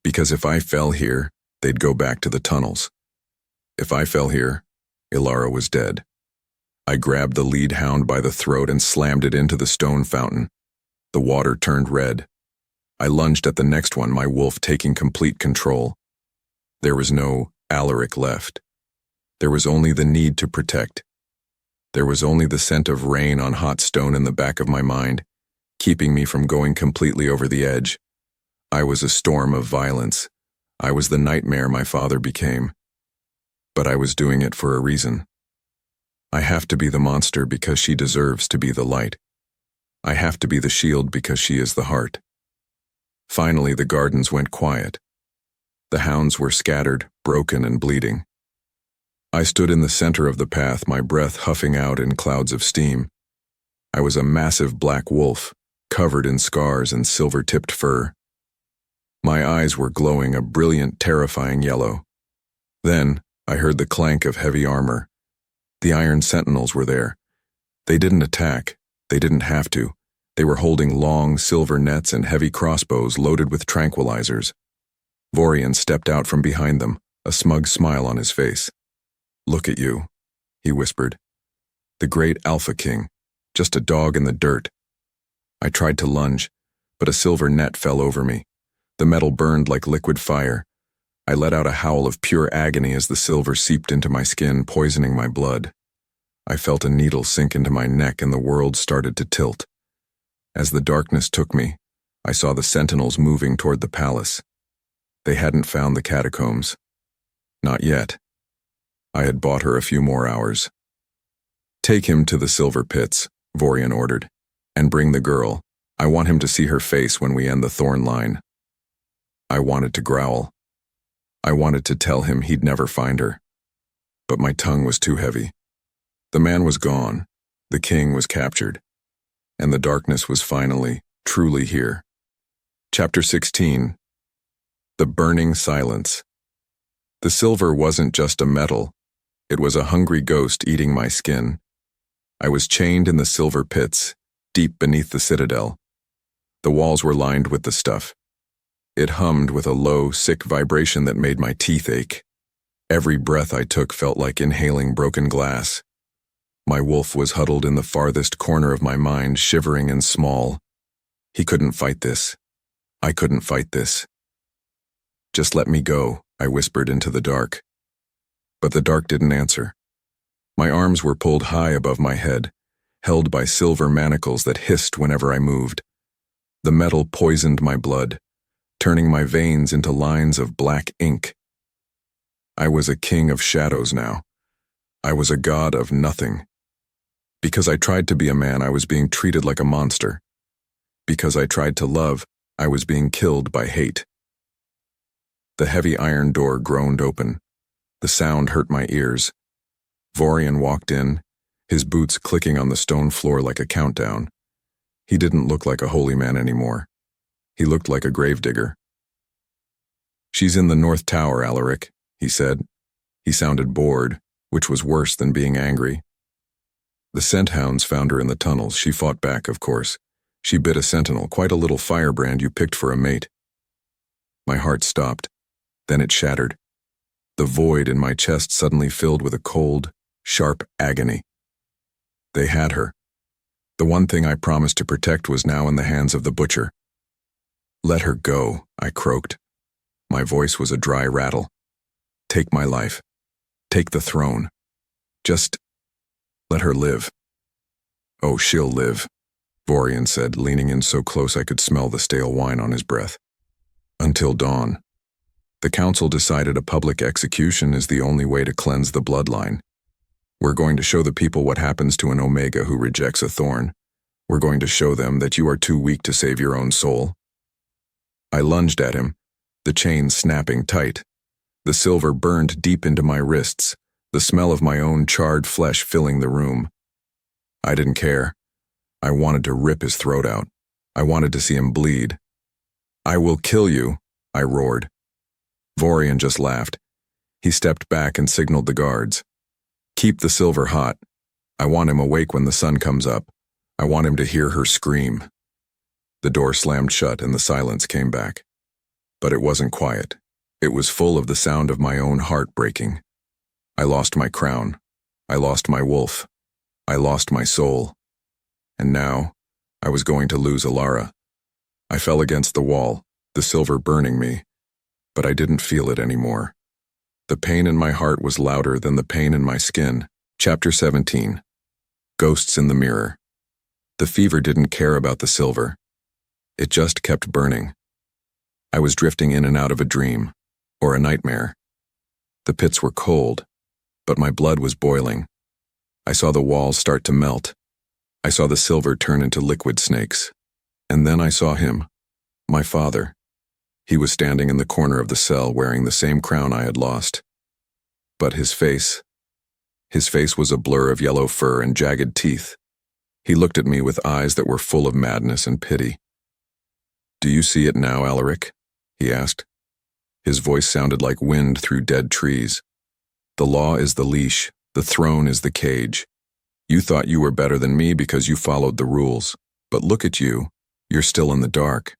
S1: because if I fell here, they'd go back to the tunnels. If I fell here, Elara was dead. I grabbed the lead hound by the throat and slammed it into the stone fountain. The water turned red. I lunged at the next one, my wolf taking complete control. There was no Alaric left. There was only the need to protect. There was only the scent of rain on hot stone in the back of my mind, keeping me from going completely over the edge. I was a storm of violence. I was the nightmare my father became. But I was doing it for a reason. I have to be the monster because she deserves to be the light. I have to be the shield because she is the heart. Finally, the gardens went quiet. The hounds were scattered, broken and bleeding. I stood in the center of the path, my breath huffing out in clouds of steam. I was a massive black wolf, covered in scars and silver-tipped fur. My eyes were glowing a brilliant, terrifying yellow. Then, I heard the clank of heavy armor. The iron sentinels were there. They didn't attack. They didn't have to. They were holding long, silver nets and heavy crossbows loaded with tranquilizers. Vorian stepped out from behind them, a smug smile on his face. "Look at you," he whispered. "The great Alpha King, just a dog in the dirt." I tried to lunge, but a silver net fell over me. The metal burned like liquid fire. I let out a howl of pure agony as the silver seeped into my skin, poisoning my blood. I felt a needle sink into my neck and the world started to tilt. As the darkness took me, I saw the sentinels moving toward the palace. They hadn't found the catacombs. Not yet. I had bought her a few more hours. "Take him to the silver pits," Vorian ordered, "and bring the girl. I want him to see her face when we end the thorn line." I wanted to growl. I wanted to tell him he'd never find her. But my tongue was too heavy. The man was gone. The king was captured. And the darkness was finally, truly here. Chapter 16. The Burning Silence. The silver wasn't just a metal. It was a hungry ghost eating my skin. I was chained in the silver pits, deep beneath the Citadel. The walls were lined with the stuff. It hummed with a low, sick vibration that made my teeth ache. Every breath I took felt like inhaling broken glass. My wolf was huddled in the farthest corner of my mind, shivering and small. He couldn't fight this. I couldn't fight this. "Just let me go," I whispered into the dark. But the dark didn't answer. My arms were pulled high above my head, held by silver manacles that hissed whenever I moved. The metal poisoned my blood, turning my veins into lines of black ink. I was a king of shadows now. I was a god of nothing. Because I tried to be a man, I was being treated like a monster. Because I tried to love, I was being killed by hate. The heavy iron door groaned open. The sound hurt my ears. Vorian walked in, his boots clicking on the stone floor like a countdown. He didn't look like a holy man anymore. He looked like a gravedigger. "She's in the North Tower, Alaric," he said. He sounded bored, which was worse than being angry. "The scent hounds found her in the tunnels. She fought back, of course. She bit a sentinel, quite a little firebrand you picked for a mate." My heart stopped. Then it shattered. The void in my chest suddenly filled with a cold, sharp agony. They had her. The one thing I promised to protect was now in the hands of the butcher. "Let her go," I croaked. My voice was a dry rattle. "Take my life. Take the throne. Just let her live." "Oh, she'll live," Vorian said, leaning in so close I could smell the stale wine on his breath. "Until dawn. The council decided a public execution is the only way to cleanse the bloodline. We're going to show the people what happens to an Omega who rejects a Thorne. We're going to show them that you are too weak to save your own soul." I lunged at him, the chains snapping tight. The silver burned deep into my wrists, the smell of my own charred flesh filling the room. I didn't care. I wanted to rip his throat out. I wanted to see him bleed. "I will kill you," I roared. Vorian just laughed. He stepped back and signaled the guards. "Keep the silver hot. I want him awake when the sun comes up. I want him to hear her scream." The door slammed shut and the silence came back. But it wasn't quiet. It was full of the sound of my own heart breaking. I lost my crown. I lost my wolf. I lost my soul. And now, I was going to lose Elara. I fell against the wall, the silver burning me. But I didn't feel it anymore. The pain in my heart was louder than the pain in my skin. Chapter 17. Ghosts in the Mirror. The fever didn't care about the silver. It just kept burning. I was drifting in and out of a dream, or a nightmare. The pits were cold, but my blood was boiling. I saw the walls start to melt. I saw the silver turn into liquid snakes. And then I saw him, my father. He was standing in the corner of the cell wearing the same crown I had lost. But his face was a blur of yellow fur and jagged teeth. He looked at me with eyes that were full of madness and pity. "Do you see it now, Alaric?" he asked. His voice sounded like wind through dead trees. "The law is the leash, the throne is the cage. You thought you were better than me because you followed the rules. But look at you, you're still in the dark."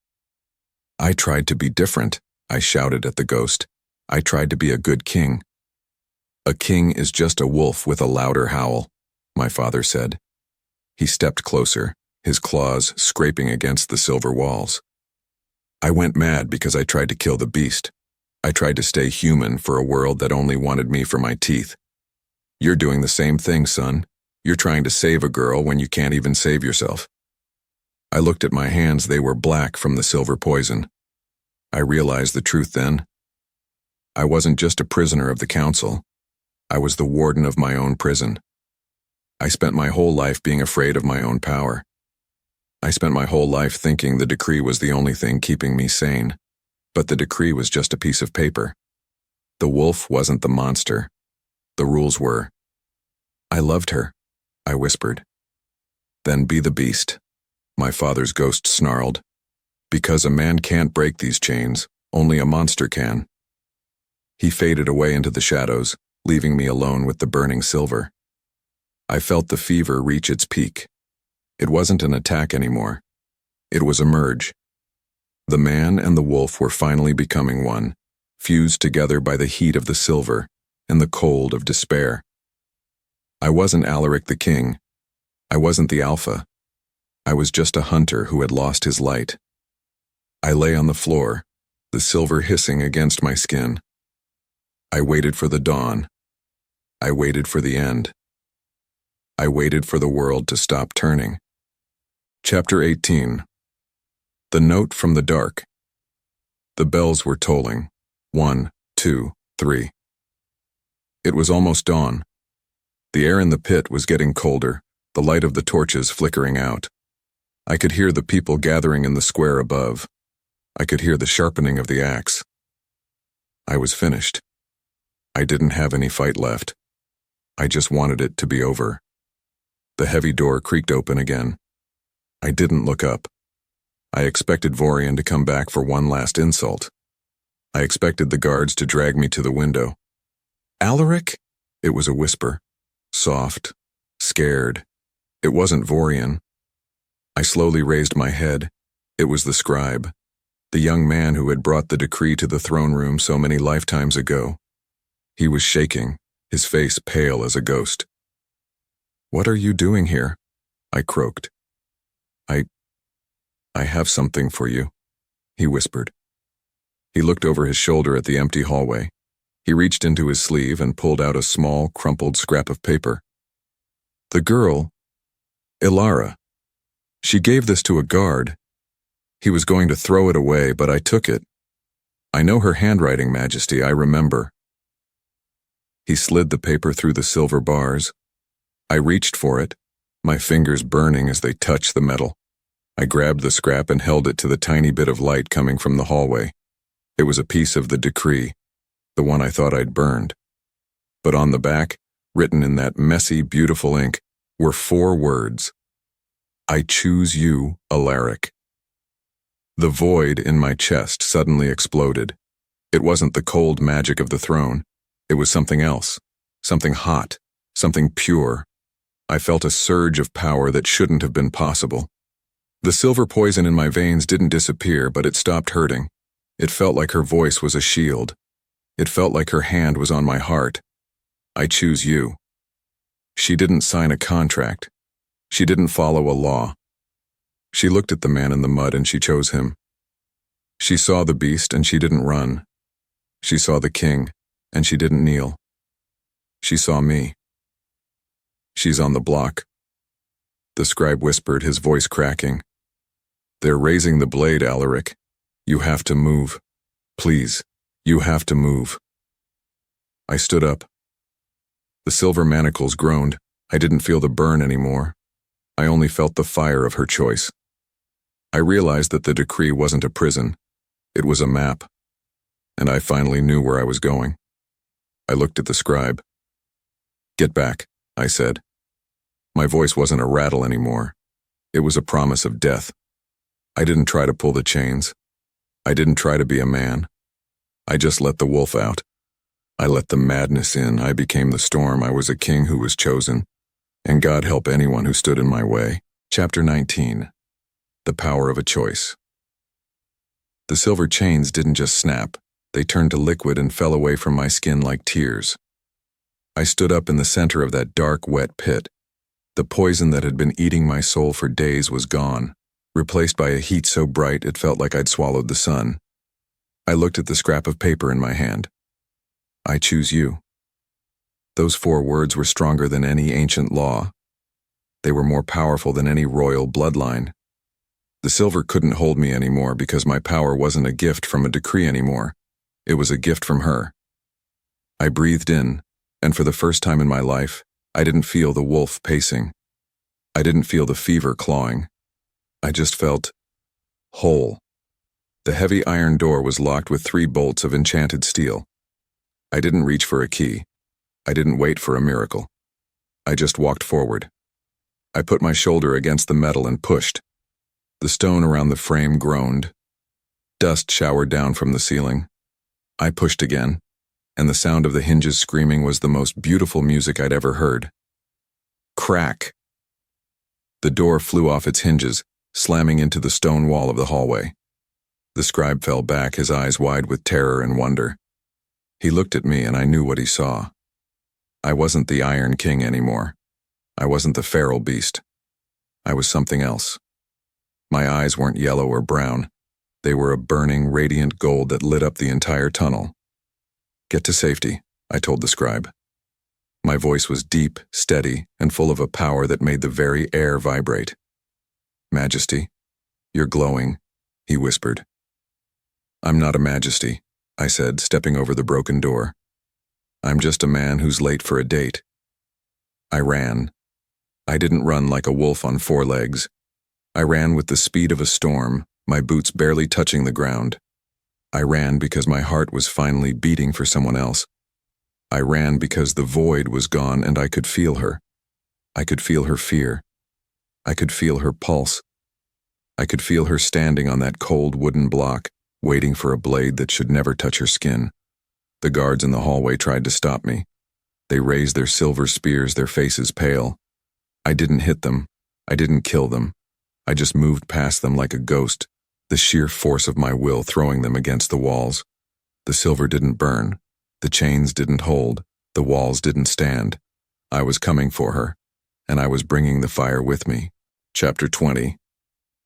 S1: "I tried to be different," I shouted at the ghost. "I tried to be a good king." "A king is just a wolf with a louder howl," my father said. He stepped closer, his claws scraping against the silver walls. "I went mad because I tried to kill the beast. I tried to stay human for a world that only wanted me for my teeth. You're doing the same thing, son. You're trying to save a girl when you can't even save yourself." I looked at my hands. They were black from the silver poison. I realized the truth then. I wasn't just a prisoner of the council. I was the warden of my own prison. I spent my whole life being afraid of my own power. I spent my whole life thinking the decree was the only thing keeping me sane. But the decree was just a piece of paper. The wolf wasn't the monster. The rules were. "I loved her," I whispered. "Then be the beast," my father's ghost snarled. "Because a man can't break these chains, only a monster can." He faded away into the shadows, leaving me alone with the burning silver. I felt the fever reach its peak. It wasn't an attack anymore. It was a merge. The man and the wolf were finally becoming one, fused together by the heat of the silver and the cold of despair. I wasn't Alaric the King. I wasn't the Alpha. I was just a hunter who had lost his light. I lay on the floor, the silver hissing against my skin. I waited for the dawn. I waited for the end. I waited for the world to stop turning. Chapter 18. The Note from the Dark. The bells were tolling. 1, 2, 3. It was almost dawn. The air in the pit was getting colder, the light of the torches flickering out. I could hear the people gathering in the square above. I could hear the sharpening of the axe. I was finished. I didn't have any fight left. I just wanted it to be over. The heavy door creaked open again. I didn't look up. I expected Vorian to come back for one last insult. I expected the guards to drag me to the window. "Alaric?" It was a whisper. Soft. Scared. It wasn't Vorian. I slowly raised my head. It was the scribe, the young man who had brought the decree to the throne room so many lifetimes ago. He was shaking, his face pale as a ghost. "What are you doing here?" I croaked. I have something for you," he whispered. He looked over his shoulder at the empty hallway. He reached into his sleeve and pulled out a small, crumpled scrap of paper. "The girl, Elara, she gave this to a guard. He was going to throw it away, but I took it. I know her handwriting, Majesty, I remember." He slid the paper through the silver bars. I reached for it, my fingers burning as they touched the metal. I grabbed the scrap and held it to the tiny bit of light coming from the hallway. It was a piece of the decree, the one I thought I'd burned. But on the back, written in that messy, beautiful ink, were 4 words. "I choose you, Alaric." The void in my chest suddenly exploded. It wasn't the cold magic of the throne. It was something else, something hot, something pure. I felt a surge of power that shouldn't have been possible. The silver poison in my veins didn't disappear, but it stopped hurting. It felt like her voice was a shield. It felt like her hand was on my heart. "I choose you." She didn't sign a contract. She didn't follow a law. She looked at the man in the mud and she chose him. She saw the beast and she didn't run. She saw the king and she didn't kneel. She saw me. "She's on the block," the scribe whispered, his voice cracking. "They're raising the blade, Alaric. You have to move. Please, you have to move." I stood up. The silver manacles groaned. I didn't feel the burn anymore. I only felt the fire of her choice. I realized that the decree wasn't a prison. It was a map. And I finally knew where I was going. I looked at the scribe. "Get back," I said. My voice wasn't a rattle anymore. It was a promise of death. I didn't try to pull the chains. I didn't try to be a man. I just let the wolf out. I let the madness in. I became the storm. I was a king who was chosen. And God help anyone who stood in my way. Chapter 19. The Power of a Choice. The silver chains didn't just snap. They turned to liquid and fell away from my skin like tears. I stood up in the center of that dark, wet pit. The poison that had been eating my soul for days was gone, replaced by a heat so bright it felt like I'd swallowed the sun. I looked at the scrap of paper in my hand. "I choose you." Those 4 words were stronger than any ancient law. They were more powerful than any royal bloodline. The silver couldn't hold me anymore because my power wasn't a gift from a decree anymore. It was a gift from her. I breathed in, and for the first time in my life, I didn't feel the wolf pacing. I didn't feel the fever clawing. I just felt whole. The heavy iron door was locked with 3 bolts of enchanted steel. I didn't reach for a key. I didn't wait for a miracle. I just walked forward. I put my shoulder against the metal and pushed. The stone around the frame groaned. Dust showered down from the ceiling. I pushed again, and the sound of the hinges screaming was the most beautiful music I'd ever heard. Crack! The door flew off its hinges, slamming into the stone wall of the hallway. The scribe fell back, his eyes wide with terror and wonder. He looked at me and I knew what he saw. I wasn't the Iron King anymore. I wasn't the feral beast. I was something else. My eyes weren't yellow or brown. They were a burning, radiant gold that lit up the entire tunnel. "Get to safety," I told the scribe. My voice was deep, steady, and full of a power that made the very air vibrate. "Majesty, you're glowing," he whispered. "I'm not a majesty," I said, stepping over the broken door. "I'm just a man who's late for a date." I ran. I didn't run like a wolf on four legs. I ran with the speed of a storm, my boots barely touching the ground. I ran because my heart was finally beating for someone else. I ran because the void was gone and I could feel her. I could feel her fear. I could feel her pulse. I could feel her standing on that cold wooden block, waiting for a blade that should never touch her skin. The guards in the hallway tried to stop me. They raised their silver spears, their faces pale. I didn't hit them. I didn't kill them. I just moved past them like a ghost, the sheer force of my will throwing them against the walls. The silver didn't burn. The chains didn't hold. The walls didn't stand. I was coming for her, and I was bringing the fire with me. Chapter 20.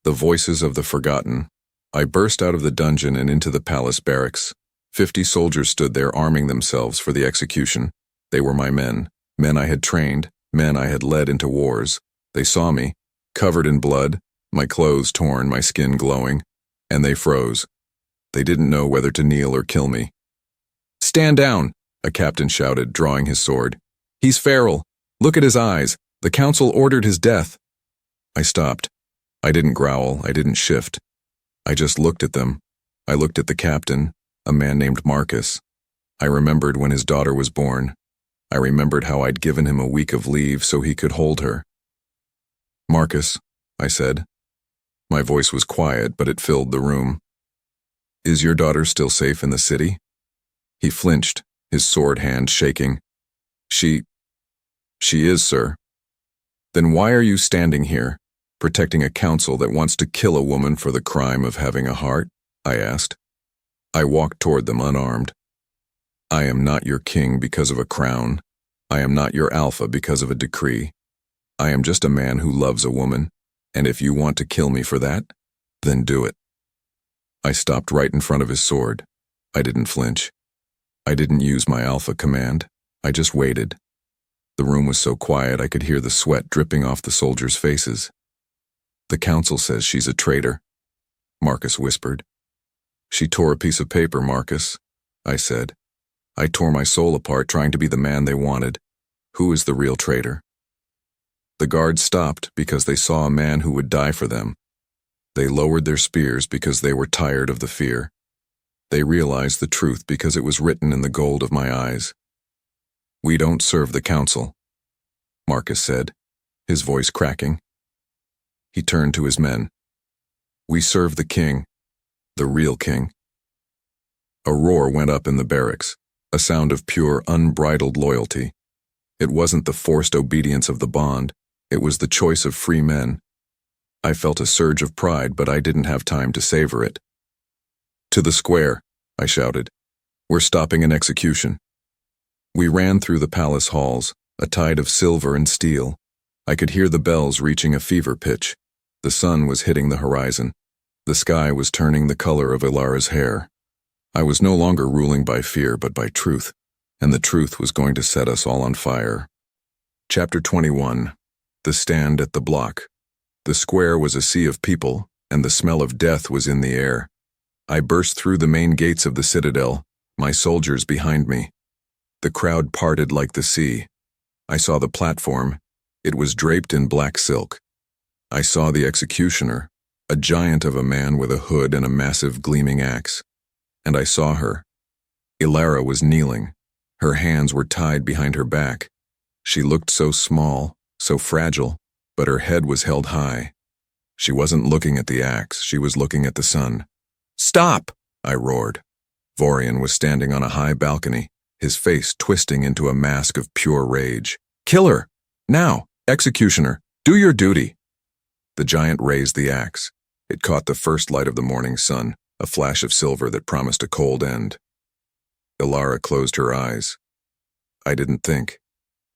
S1: The Voices of the Forgotten. I burst out of the dungeon and into the palace barracks. 50 soldiers stood there arming themselves for the execution. They were my men, men I had trained, men I had led into wars. They saw me, covered in blood, my clothes torn, my skin glowing, and they froze. They didn't know whether to kneel or kill me. "Stand down," a captain shouted, drawing his sword. "He's feral. Look at his eyes. The council ordered his death." I stopped. I didn't growl, I didn't shift. I just looked at them. I looked at the captain, a man named Marcus. I remembered when his daughter was born. I remembered how I'd given him a week of leave so he could hold her. "Marcus," I said. My voice was quiet, but it filled the room. "Is your daughter still safe in the city?" He flinched, his sword hand shaking. She is, sir." "Then why are you standing here, protecting a council that wants to kill a woman for the crime of having a heart?" I asked. I walked toward them unarmed. "I am not your king because of a crown. I am not your alpha because of a decree. I am just a man who loves a woman, and if you want to kill me for that, then do it." I stopped right in front of his sword. I didn't flinch. I didn't use my alpha command. I just waited. The room was so quiet I could hear the sweat dripping off the soldiers' faces. "The council says she's a traitor," Marcus whispered. "She tore a piece of paper, Marcus," I said. "I tore my soul apart trying to be the man they wanted. Who is the real traitor?" The guards stopped because they saw a man who would die for them. They lowered their spears because they were tired of the fear. They realized the truth because it was written in the gold of my eyes. "We don't serve the council," Marcus said, his voice cracking. He turned to his men. "We serve the king, the real king." A roar went up in the barracks, a sound of pure, unbridled loyalty. It wasn't the forced obedience of the bond, it was the choice of free men. I felt a surge of pride, but I didn't have time to savor it. "To the square," I shouted. "We're stopping an execution." We ran through the palace halls, a tide of silver and steel. I could hear the bells reaching a fever pitch. The sun was hitting the horizon. The sky was turning the color of Elara's hair. I was no longer ruling by fear but by truth, and the truth was going to set us all on fire. Chapter 21. The Stand at the Block. The square was a sea of people, and the smell of death was in the air. I burst through the main gates of the Citadel, my soldiers behind me. The crowd parted like the sea. I saw the platform. It was draped in black silk. I saw the executioner, a giant of a man with a hood and a massive gleaming axe. And I saw her. Elara was kneeling. Her hands were tied behind her back. She looked so small, so fragile, but her head was held high. She wasn't looking at the axe, she was looking at the sun. "Stop!" I roared. Vorian was standing on a high balcony, his face twisting into a mask of pure rage. "Kill her! Now! Executioner! Do your duty!" The giant raised the axe. It caught the first light of the morning sun, a flash of silver that promised a cold end. Elara closed her eyes. I didn't think.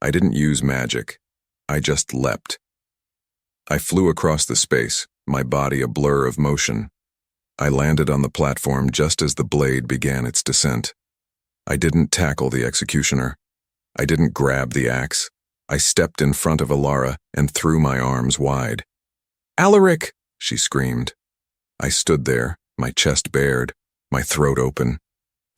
S1: I didn't use magic. I just leapt. I flew across the space, my body a blur of motion. I landed on the platform just as the blade began its descent. I didn't tackle the executioner. I didn't grab the axe. I stepped in front of Elara and threw my arms wide. "Alaric!" she screamed. I stood there, my chest bared, my throat open.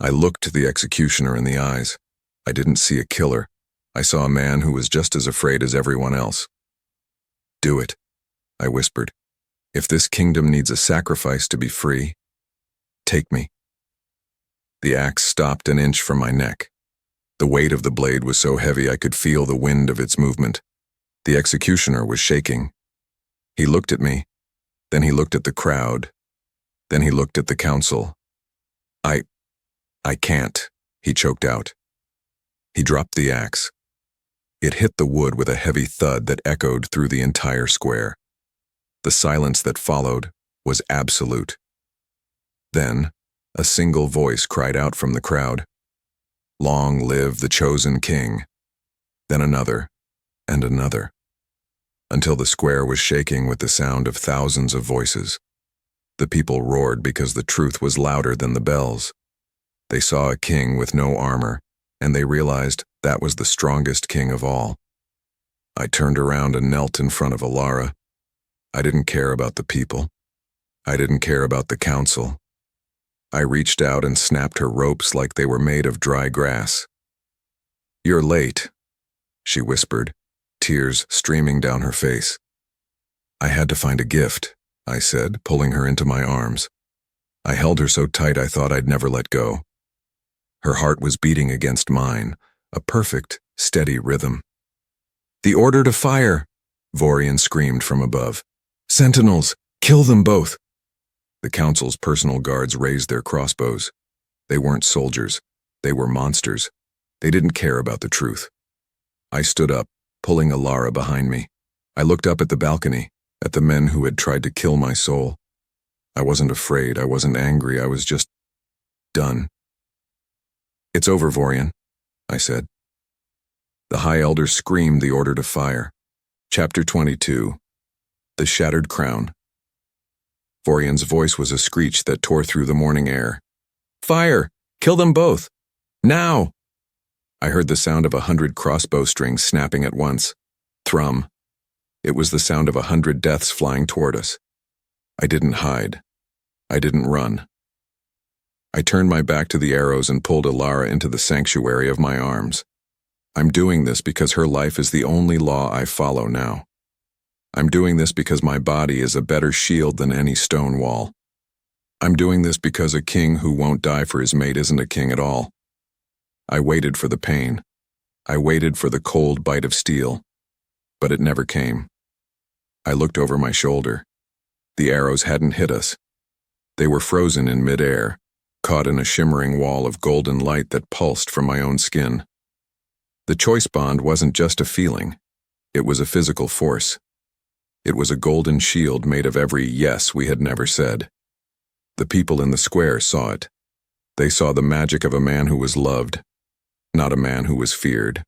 S1: I looked the executioner in the eyes. I didn't see a killer. I saw a man who was just as afraid as everyone else. Do it, I whispered. If this kingdom needs a sacrifice to be free, take me. The axe stopped an inch from my neck. The weight of the blade was so heavy I could feel the wind of its movement. The executioner was shaking. He looked at me, then he looked at the crowd, then he looked at the council. I can't, he choked out. He dropped the axe. It hit the wood with a heavy thud that echoed through the entire square. The silence that followed was absolute. Then, a single voice cried out from the crowd, "Long live the chosen king." Then another, and another, until the square was shaking with the sound of thousands of voices. The people roared because the truth was louder than the bells. They saw a king with no armor, and they realized that was the strongest king of all. I turned around and knelt in front of Elara. I didn't care about the people. I didn't care about the council. I reached out and snapped her ropes like they were made of dry grass. "You're late," she whispered, tears streaming down her face. "I had to find a gift," I said, pulling her into my arms. I held her so tight I thought I'd never let go. Her heart was beating against mine, a perfect, steady rhythm. "The order to fire!" Vorian screamed from above. "Sentinels! Kill them both!" The council's personal guards raised their crossbows. They weren't soldiers. They were monsters. They didn't care about the truth. I stood up, pulling Elara behind me. I looked up at the balcony, at the men who had tried to kill my soul. I wasn't afraid. I wasn't angry. I was just done. "It's over, Vorian," I said. The High Elder screamed the order to fire. Chapter 22. The Shattered Crown. Vorian's voice was a screech that tore through the morning air. "Fire! Kill them both! Now!" I heard the sound of 100 crossbow strings snapping at once. Thrum. It was the sound of 100 deaths flying toward us. I didn't hide. I didn't run. I turned my back to the arrows and pulled Elara into the sanctuary of my arms. I'm doing this because her life is the only law I follow now. I'm doing this because my body is a better shield than any stone wall. I'm doing this because a king who won't die for his mate isn't a king at all. I waited for the pain. I waited for the cold bite of steel. But it never came. I looked over my shoulder. The arrows hadn't hit us. They were frozen in midair, caught in a shimmering wall of golden light that pulsed from my own skin. The choice bond wasn't just a feeling. It was a physical force. It was a golden shield made of every yes we had never said. The people in the square saw it. They saw the magic of a man who was loved, not a man who was feared.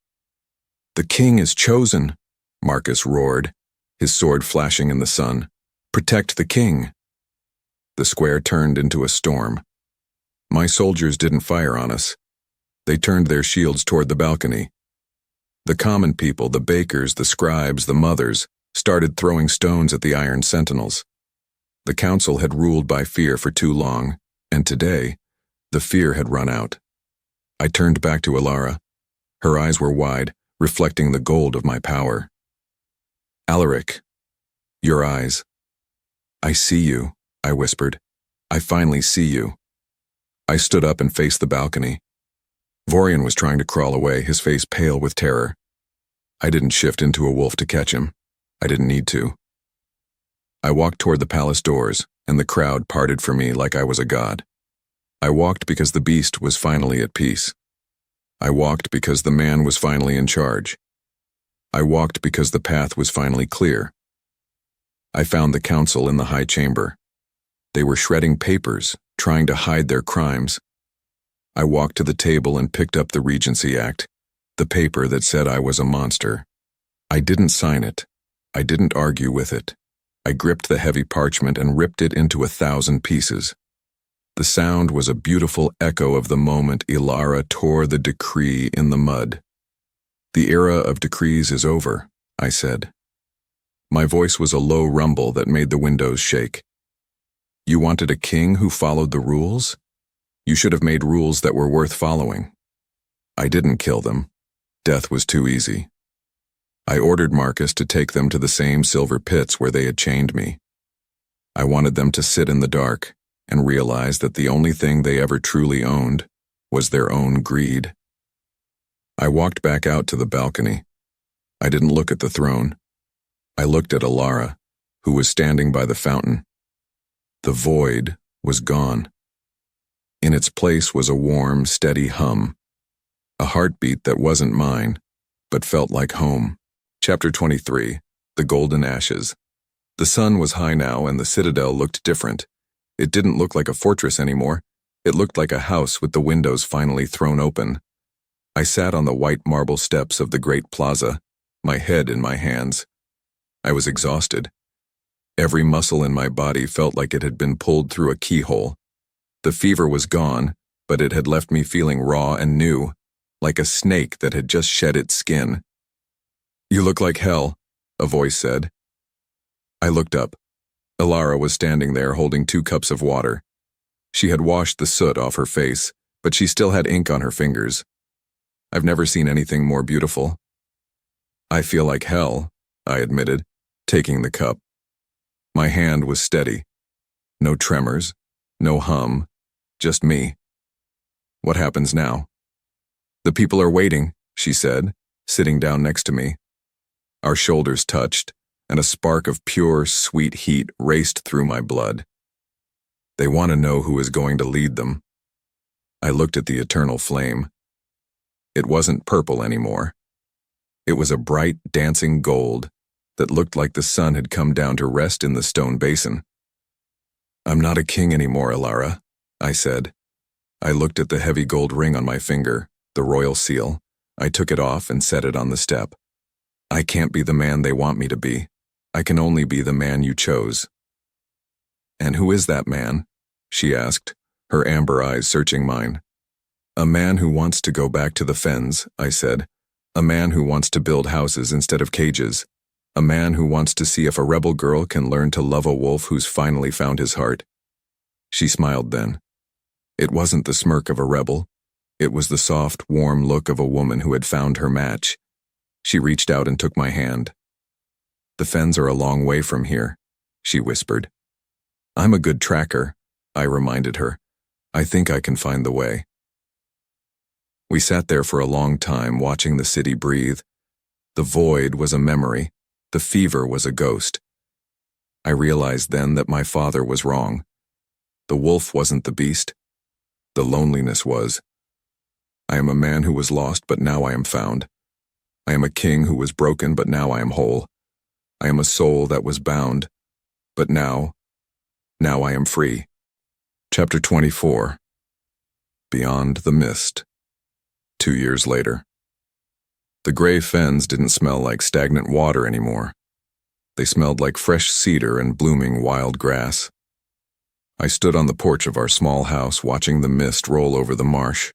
S1: "The king is chosen," Marcus roared, his sword flashing in the sun. "Protect the king." The square turned into a storm. My soldiers didn't fire on us. They turned their shields toward the balcony. The common people, the bakers, the scribes, the mothers, started throwing stones at the iron sentinels. The council had ruled by fear for too long, and today, the fear had run out. I turned back to Elara. Her eyes were wide, reflecting the gold of my power. "Alaric, your eyes." "I see you," I whispered. "I finally see you." I stood up and faced the balcony. Vorian was trying to crawl away, his face pale with terror. I didn't shift into a wolf to catch him. I didn't need to. I walked toward the palace doors, and the crowd parted for me like I was a god. I walked because the beast was finally at peace. I walked because the man was finally in charge. I walked because the path was finally clear. I found the council in the high chamber. They were shredding papers, trying to hide their crimes. I walked to the table and picked up the Regency Act, the paper that said I was a monster. I didn't sign it. I didn't argue with it. I gripped the heavy parchment and ripped it into 1,000 pieces. The sound was a beautiful echo of the moment Elara tore the decree in the mud. "The era of decrees is over," I said. My voice was a low rumble that made the windows shake. "You wanted a king who followed the rules? You should have made rules that were worth following." I didn't kill them. Death was too easy. I ordered Marcus to take them to the same silver pits where they had chained me. I wanted them to sit in the dark and realize that the only thing they ever truly owned was their own greed. I walked back out to the balcony. I didn't look at the throne. I looked at Elara, who was standing by the fountain. The void was gone. In its place was a warm, steady hum, a heartbeat that wasn't mine, but felt like home. Chapter 23, The Golden Ashes. The sun was high now and the Citadel looked different. It didn't look like a fortress anymore. It looked like a house with the windows finally thrown open. I sat on the white marble steps of the great plaza, my head in my hands. I was exhausted. Every muscle in my body felt like it had been pulled through a keyhole. The fever was gone, but it had left me feeling raw and new, like a snake that had just shed its skin. "You look like hell," a voice said. I looked up. Elara was standing there holding 2 cups of water. She had washed the soot off her face, but she still had ink on her fingers. I've never seen anything more beautiful. "I feel like hell," I admitted, taking the cup. My hand was steady. No tremors, no hum, just me. "What happens now?" "The people are waiting," she said, sitting down next to me. Our shoulders touched, and a spark of pure, sweet heat raced through my blood. "They want to know who is going to lead them." I looked at the eternal flame. It wasn't purple anymore. It was a bright, dancing gold that looked like the sun had come down to rest in the stone basin. "I'm not a king anymore, Elara," I said. I looked at the heavy gold ring on my finger, the royal seal. I took it off and set it on the step. "I can't be the man they want me to be. I can only be the man you chose." "And who is that man?" she asked, her amber eyes searching mine. "A man who wants to go back to the fens," I said. "A man who wants to build houses instead of cages. A man who wants to see if a rebel girl can learn to love a wolf who's finally found his heart." She smiled then. It wasn't the smirk of a rebel. It was the soft, warm look of a woman who had found her match. She reached out and took my hand. "The fens are a long way from here," she whispered. "I'm a good tracker," I reminded her. "I think I can find the way." We sat there for a long time, watching the city breathe. The void was a memory. The fever was a ghost. I realized then that my father was wrong. The wolf wasn't the beast. The loneliness was. I am a man who was lost, but now I am found. I am a king who was broken, but now I am whole. I am a soul that was bound, but now I am free. Chapter 24. Beyond the Mist. 2 years later. The gray fens didn't smell like stagnant water anymore. They smelled like fresh cedar and blooming wild grass. I stood on the porch of our small house watching the mist roll over the marsh.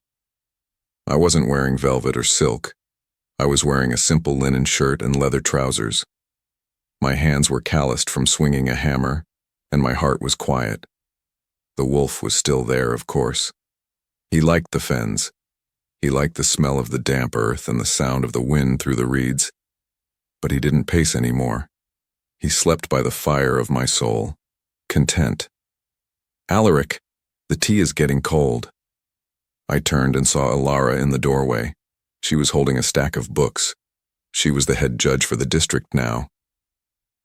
S1: I wasn't wearing velvet or silk. I was wearing a simple linen shirt and leather trousers. My hands were calloused from swinging a hammer, and my heart was quiet. The wolf was still there, of course. He liked the fens. He liked the smell of the damp earth and the sound of the wind through the reeds. But he didn't pace anymore. He slept by the fire of my soul, content. "Alaric, the tea is getting cold." I turned and saw Elara in the doorway. She was holding a stack of books. She was the head judge for the district now.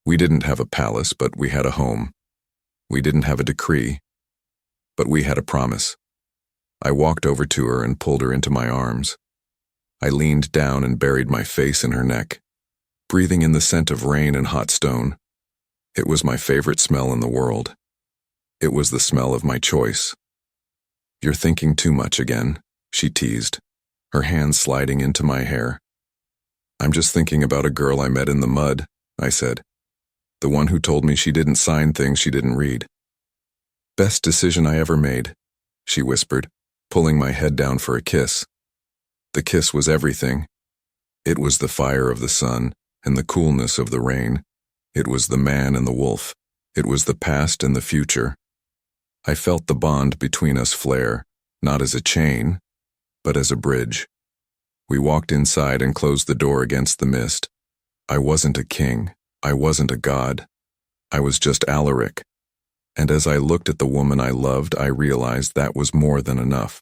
S1: We didn't have a palace, but we had a home. We didn't have a decree, but we had a promise. I walked over to her and pulled her into my arms. I leaned down and buried my face in her neck, breathing in the scent of rain and hot stone. It was my favorite smell in the world. It was the smell of my choice. "You're thinking too much again," she teased, her hands sliding into my hair. "I'm just thinking about a girl I met in the mud," I said. "The one who told me she didn't sign things she didn't read." "Best decision I ever made," she whispered, pulling my head down for a kiss. The kiss was everything. It was the fire of the sun and the coolness of the rain. It was the man and the wolf. It was the past and the future. I felt the bond between us flare, not as a chain, but as a bridge. We walked inside and closed the door against the mist. I wasn't a king. I wasn't a god. I was just Alaric. And as I looked at the woman I loved, I realized that was more than enough.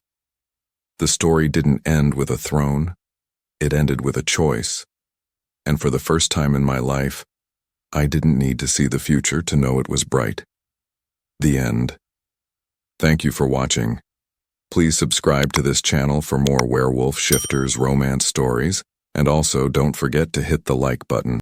S1: The story didn't end with a throne. It ended with a choice. And for the first time in my life, I didn't need to see the future to know it was bright. The end. Thank you for watching. Please subscribe to this channel for more werewolf shifters romance stories, and also don't forget to hit the like button.